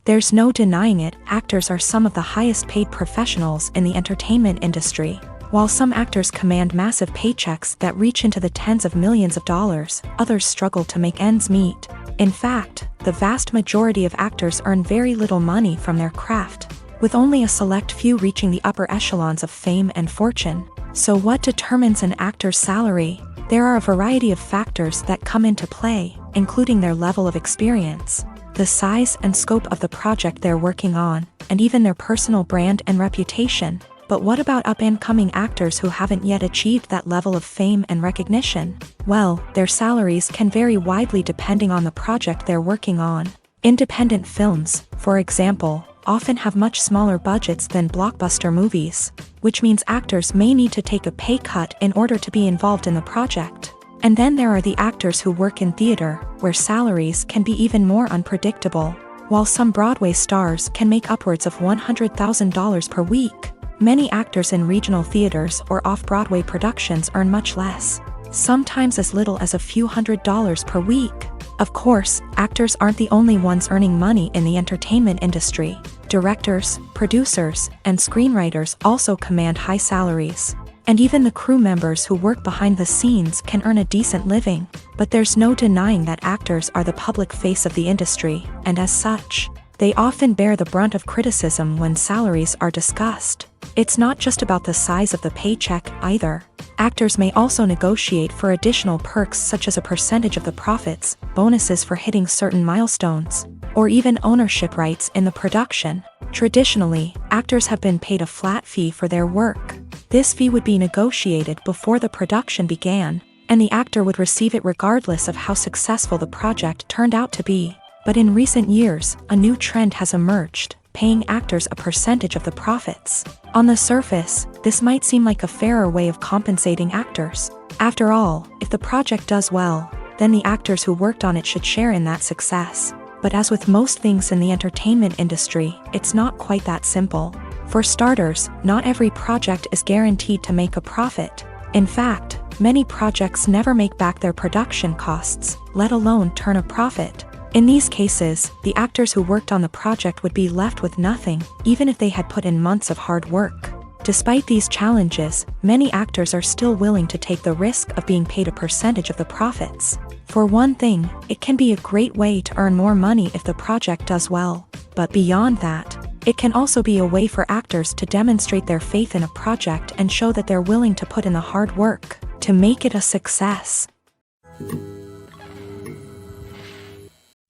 [SPEAKER 1] There's no denying it, actors are some of the highest paid professionals in the entertainment industry. While some actors command massive paychecks that reach into the tens of millions of dollars, others struggle to make ends meet. In fact, the vast majority of actors earn very little money from their craft, with only a select few reaching the upper echelons of fame and fortune. So what determines an actor's salary? There are a variety of factors that come into play, including their level of experience, the size and scope of the project they're working on, and even their personal brand and reputation. But what about up-and-coming actors who haven't yet achieved that level of fame and recognition? Well, their salaries can vary widely depending on the project they're working on. Independent films, for example, often have much smaller budgets than blockbuster movies, which means actors may need to take a pay cut in order to be involved in the project. And then there are the actors who work in theater, where salaries can be even more unpredictable. While some Broadway stars can make upwards of $100,000 per week, many actors in regional theaters or off-Broadway productions earn much less, sometimes as little as a few $100s per week. Of course, actors aren't the only ones earning money in the entertainment industry. Directors, producers, and screenwriters also command high salaries. And even the crew members who work behind the scenes can earn a decent living. But there's no denying that actors are the public face of the industry, and as such, they often bear the brunt of criticism when salaries are discussed. It's not just about the size of the paycheck, either. Actors may also negotiate for additional perks such as a percentage of the profits, bonuses for hitting certain milestones, or even ownership rights in the production. Traditionally, actors have been paid a flat fee for their work. This fee would be negotiated before the production began, and the actor would receive it regardless of how successful the project turned out to be. But in recent years, a new trend has emerged, paying actors a percentage of the profits. On the surface, this might seem like a fairer way of compensating actors. After all, if the project does well, then the actors who worked on it should share in that success. But as with most things in the entertainment industry, it's not quite that simple. For starters, not every project is guaranteed to make a profit. In fact, many projects never make back their production costs, let alone turn a profit. In these cases, the actors who worked on the project would be left with nothing, even if they had put in months of hard work. Despite these challenges, many actors are still willing to take the risk of being paid a percentage of the profits. For one thing, it can be a great way to earn more money if the project does well. But beyond that, it can also be a way for actors to demonstrate their faith in a project and show that they're willing to put in the hard work to make it a success.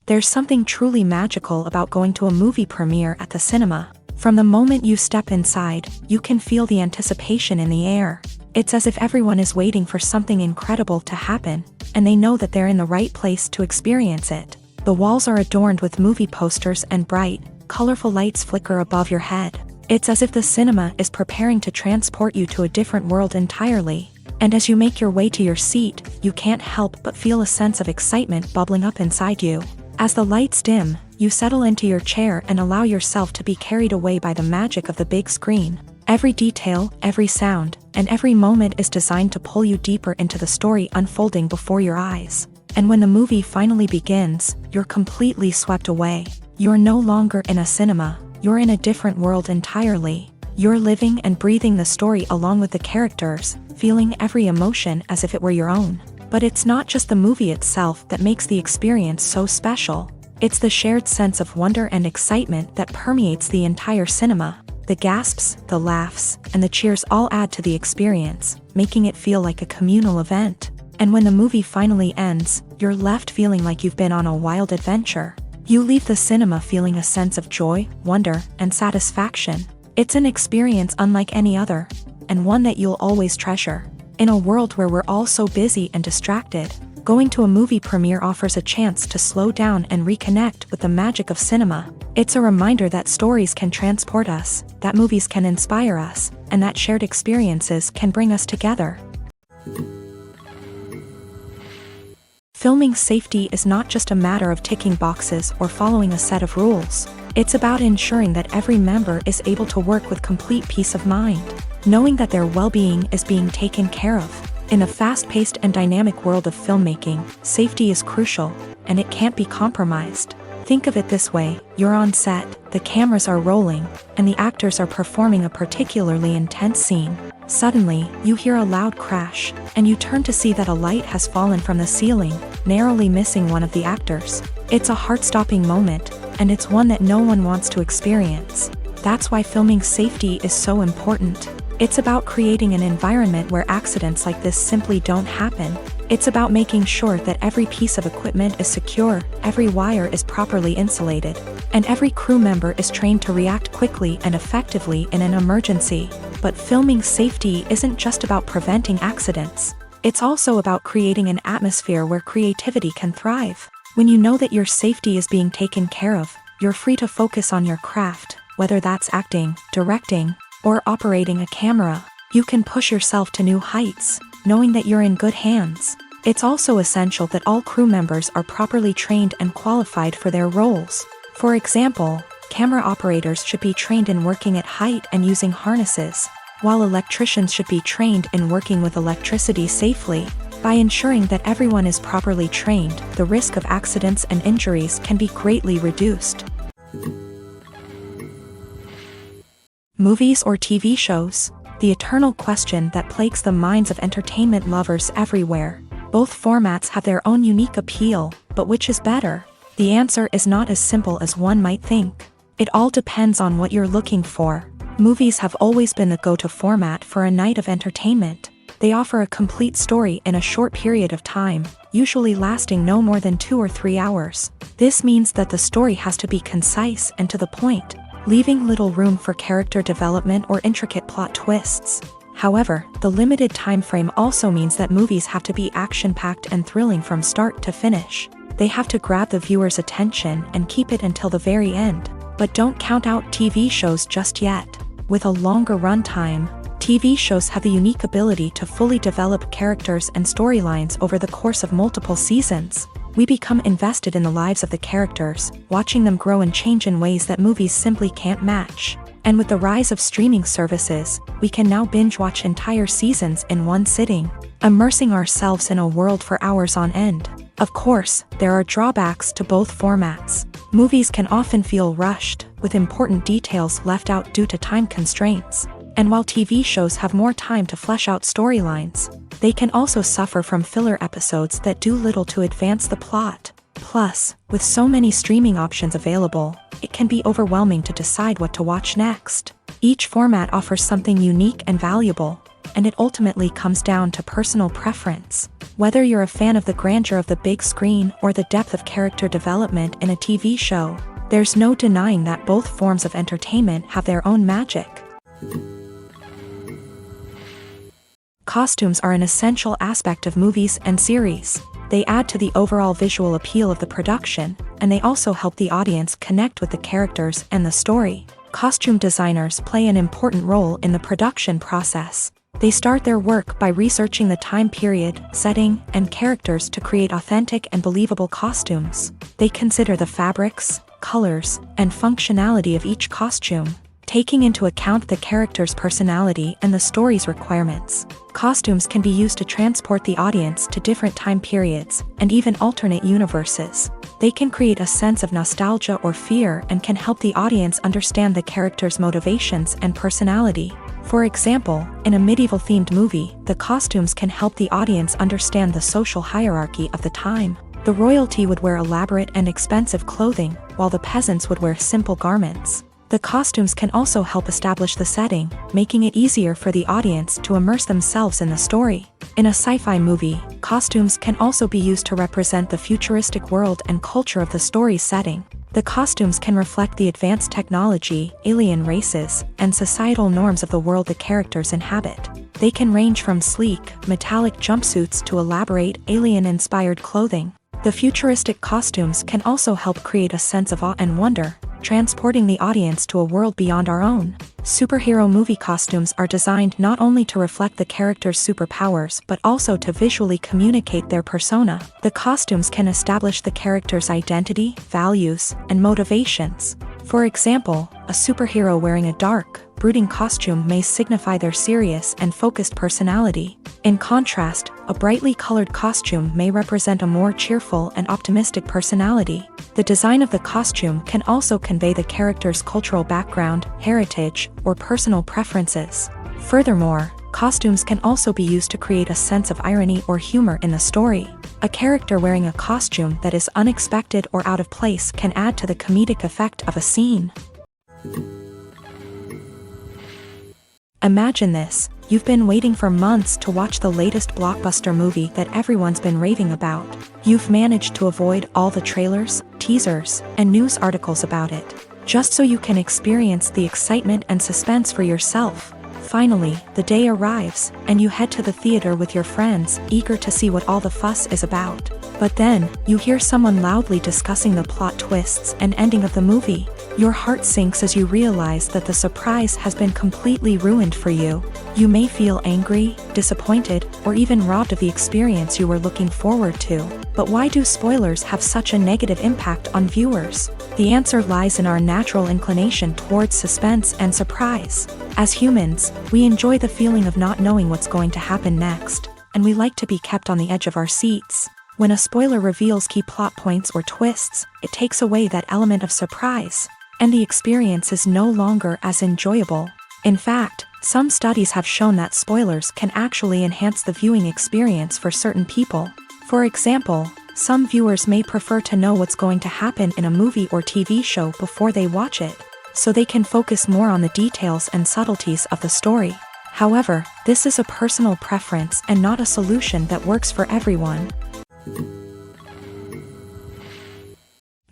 [SPEAKER 1] There's something truly magical about going to a movie premiere at the cinema. From the moment you step inside, you can feel the anticipation in the air. It's as if everyone is waiting for something incredible to happen, and they know that they're in the right place to experience it. The walls are adorned with movie posters and bright, colorful lights flicker above your head. It's as if the cinema is preparing to transport you to a different world entirely. And as you make your way to your seat, you can't help but feel a sense of excitement bubbling up inside you. As the lights dim, you settle into your chair and allow yourself to be carried away by the magic of the big screen. Every detail, every sound, and every moment is designed to pull you deeper into the story unfolding before your eyes. And when the movie finally begins, you're completely swept away. You're no longer in a cinema, you're in a different world entirely. You're living and breathing the story along with the characters, feeling every emotion as if it were your own. But it's not just the movie itself that makes the experience so special. It's the shared sense of wonder and excitement that permeates the entire cinema. The gasps, the laughs, and the cheers all add to the experience, making it feel like a communal event. And when the movie finally ends, you're left feeling like you've been on a wild adventure. You leave the cinema feeling a sense of joy, wonder, and satisfaction. It's an experience unlike any other, and one that you'll always treasure. In a world where we're all so busy and distracted, going to a movie premiere offers a chance to slow down and reconnect with the magic of cinema. It's a reminder that stories can transport us, that movies can inspire us, and that shared experiences can bring us together. Filming safety is not just a matter of ticking boxes or following a set of rules. It's about ensuring that every member is able to work with complete peace of mind, knowing that their well-being is being taken care of. In the fast-paced and dynamic world of filmmaking, safety is crucial, and it can't be compromised. Think of it this way, you're on set, the cameras are rolling, and the actors are performing a particularly intense scene. Suddenly, you hear a loud crash, and you turn to see that a light has fallen from the ceiling, narrowly missing one of the actors. It's a heart-stopping moment, and it's one that no one wants to experience. That's why filming safety is so important. It's about creating an environment where accidents like this simply don't happen. It's about making sure that every piece of equipment is secure, every wire is properly insulated, and every crew member is trained to react quickly and effectively in an emergency. But filming safety isn't just about preventing accidents. It's also about creating an atmosphere where creativity can thrive. When you know that your safety is being taken care of, you're free to focus on your craft, whether that's acting, directing, or operating a camera. You can push yourself to new heights, knowing that you're in good hands. It's also essential that all crew members are properly trained and qualified for their roles. For example, camera operators should be trained in working at height and using harnesses, while electricians should be trained in working with electricity safely. By ensuring that everyone is properly trained, the risk of accidents and injuries can be greatly reduced. Movies or TV shows? The eternal question that plagues the minds of entertainment lovers everywhere. Both formats have their own unique appeal, but which is better? The answer is not as simple as one might think. It all depends on what you're looking for. Movies have always been the go-to format for a night of entertainment. They offer a complete story in a short period of time, usually lasting no more than 2 or 3 hours. This means that the story has to be concise and to the point, leaving little room for character development or intricate plot twists. However, the limited time frame also means that movies have to be action-packed and thrilling from start to finish. They have to grab the viewer's attention and keep it until the very end. But don't count out TV shows just yet. With a longer runtime, TV shows have the unique ability to fully develop characters and storylines over the course of multiple seasons. We become invested in the lives of the characters, watching them grow and change in ways that movies simply can't match. And with the rise of streaming services, we can now binge-watch entire seasons in one sitting, immersing ourselves in a world for hours on end. Of course, there are drawbacks to both formats. Movies can often feel rushed, with important details left out due to time constraints. And while TV shows have more time to flesh out storylines, they can also suffer from filler episodes that do little to advance the plot. Plus, with so many streaming options available, it can be overwhelming to decide what to watch next. Each format offers something unique and valuable, and it ultimately comes down to personal preference. Whether you're a fan of the grandeur of the big screen or the depth of character development in a TV show, there's no denying that both forms of entertainment have their own magic. Costumes are an essential aspect of movies and series. They add to the overall visual appeal of the production, and they also help the audience connect with the characters and the story. Costume designers play an important role in the production process. They start their work by researching the time period, setting, and characters to create authentic and believable costumes. They consider the fabrics, colors, and functionality of each costume, taking into account the character's personality and the story's requirements. Costumes can be used to transport the audience to different time periods and even alternate universes. They can create a sense of nostalgia or fear and can help the audience understand the character's motivations and personality. For example, in a medieval-themed movie, the costumes can help the audience understand the social hierarchy of the time. The royalty would wear elaborate and expensive clothing, while the peasants would wear simple garments. The costumes can also help establish the setting, making it easier for the audience to immerse themselves in the story. In a sci-fi movie, costumes can also be used to represent the futuristic world and culture of the story's setting. The costumes can reflect the advanced technology, alien races, and societal norms of the world the characters inhabit. They can range from sleek, metallic jumpsuits to elaborate, alien-inspired clothing. The futuristic costumes can also help create a sense of awe and wonder, transporting the audience to a world beyond our own. Superhero movie costumes are designed not only to reflect the character's superpowers but also to visually communicate their persona. The costumes can establish the character's identity, values, and motivations. For example, a superhero wearing a dark, brooding costume may signify their serious and focused personality. In contrast, a brightly colored costume may represent a more cheerful and optimistic personality. The design of the costume can also convey the character's cultural background, heritage, or personal preferences. Furthermore, costumes can also be used to create a sense of irony or humor in the story. A character wearing a costume that is unexpected or out of place can add to the comedic effect of a scene. Imagine this: you've been waiting for months to watch the latest blockbuster movie that everyone's been raving about. You've managed to avoid all the trailers, teasers, and news articles about it, just so you can experience the excitement and suspense for yourself. Finally, the day arrives, and you head to the theater with your friends, eager to see what all the fuss is about. But then, you hear someone loudly discussing the plot twists and ending of the movie. Your heart sinks as you realize that the surprise has been completely ruined for you. You may feel angry, disappointed, or even robbed of the experience you were looking forward to. But why do spoilers have such a negative impact on viewers? The answer lies in our natural inclination towards suspense and surprise. As humans, we enjoy the feeling of not knowing what's going to happen next, and we like to be kept on the edge of our seats. When a spoiler reveals key plot points or twists, it takes away that element of surprise, and the experience is no longer as enjoyable. In fact, some studies have shown that spoilers can actually enhance the viewing experience for certain people. For example, some viewers may prefer to know what's going to happen in a movie or TV show before they watch it, so they can focus more on the details and subtleties of the story. However, this is a personal preference and not a solution that works for everyone.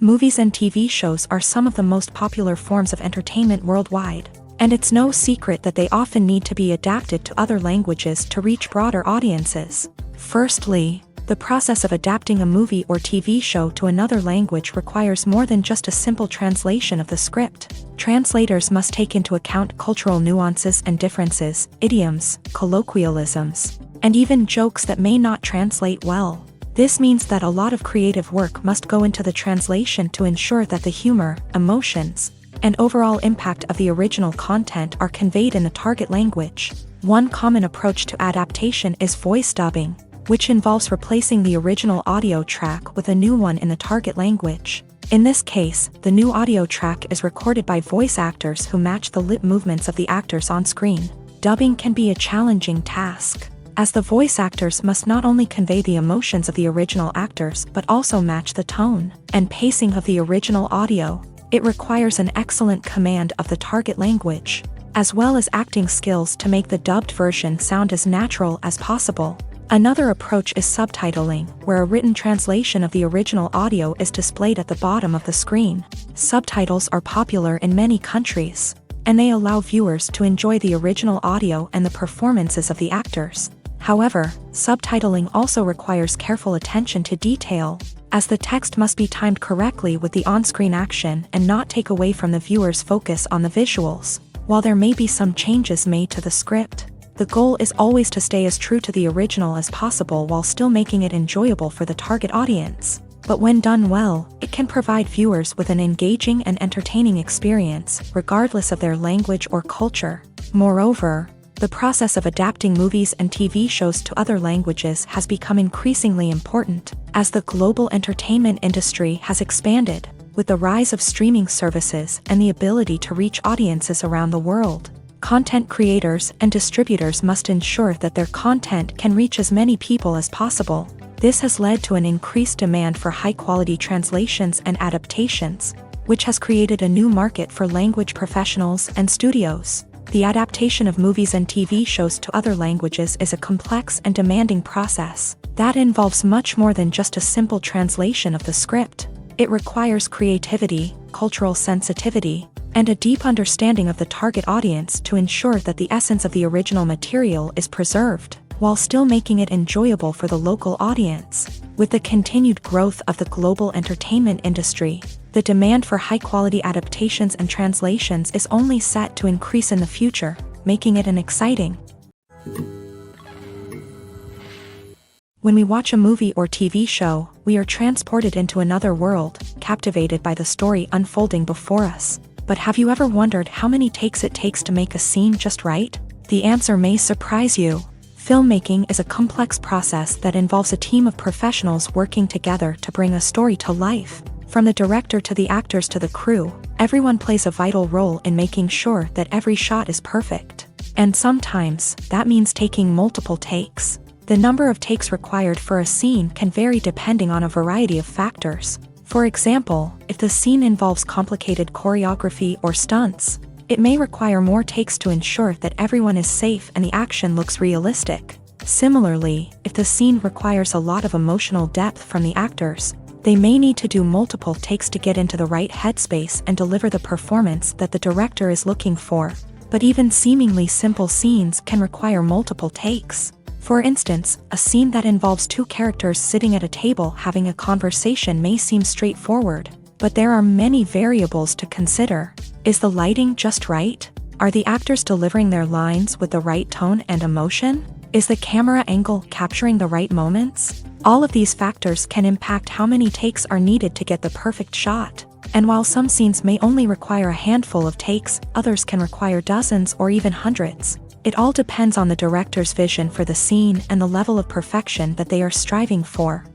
[SPEAKER 1] Movies and TV shows are some of the most popular forms of entertainment worldwide, and it's no secret that they often need to be adapted to other languages to reach broader audiences. Firstly, the process of adapting a movie or TV show to another language requires more than just a simple translation of the script. Translators must take into account cultural nuances and differences, idioms, colloquialisms, and even jokes that may not translate well. This means that a lot of creative work must go into the translation to ensure that the humor, emotions, and overall impact of the original content are conveyed in the target language. One common approach to adaptation is voice dubbing, which involves replacing the original audio track with a new one in the target language. In this case, the new audio track is recorded by voice actors who match the lip movements of the actors on screen. Dubbing can be a challenging task, as the voice actors must not only convey the emotions of the original actors but also match the tone and pacing of the original audio. It requires an excellent command of the target language, as well as acting skills to make the dubbed version sound as natural as possible. Another approach is subtitling, where a written translation of the original audio is displayed at the bottom of the screen. Subtitles are popular in many countries, and they allow viewers to enjoy the original audio and the performances of the actors. However, subtitling also requires careful attention to detail, as the text must be timed correctly with the on-screen action and not take away from the viewer's focus on the visuals. While there may be some changes made to the script, the goal is always to stay as true to the original as possible while still making it enjoyable for the target audience. But when done well, it can provide viewers with an engaging and entertaining experience, regardless of their language or culture. Moreover, the process of adapting movies and TV shows to other languages has become increasingly important, as the global entertainment industry has expanded, with the rise of streaming services and the ability to reach audiences around the world. Content creators and distributors must ensure that their content can reach as many people as possible. This has led to an increased demand for high-quality translations and adaptations, which has created a new market for language professionals and studios. The adaptation of movies and TV shows to other languages is a complex and demanding process that involves much more than just a simple translation of the script. It requires creativity, cultural sensitivity, and a deep understanding of the target audience to ensure that the essence of the original material is preserved, while still making it enjoyable for the local audience. With the continued growth of the global entertainment industry, the demand for high-quality adaptations and translations is only set to increase in the future, making it an exciting. When we watch a movie or TV show, we are transported into another world, captivated by the story unfolding before us. But have you ever wondered how many takes it takes to make a scene just right? The answer may surprise you. Filmmaking is a complex process that involves a team of professionals working together to bring a story to life. From the director to the actors to the crew, everyone plays a vital role in making sure that every shot is perfect. And sometimes, that means taking multiple takes. The number of takes required for a scene can vary depending on a variety of factors. For example, if the scene involves complicated choreography or stunts, it may require more takes to ensure that everyone is safe and the action looks realistic. Similarly, if the scene requires a lot of emotional depth from the actors, they may need to do multiple takes to get into the right headspace and deliver the performance that the director is looking for. But even seemingly simple scenes can require multiple takes. For instance, a scene that involves two characters sitting at a table having a conversation may seem straightforward, but there are many variables to consider. Is the lighting just right? Are the actors delivering their lines with the right tone and emotion? Is the camera angle capturing the right moments? All of these factors can impact how many takes are needed to get the perfect shot. And while some scenes may only require a handful of takes, others can require dozens or even hundreds. It all depends on the director's vision for the scene and the level of perfection that they are striving for.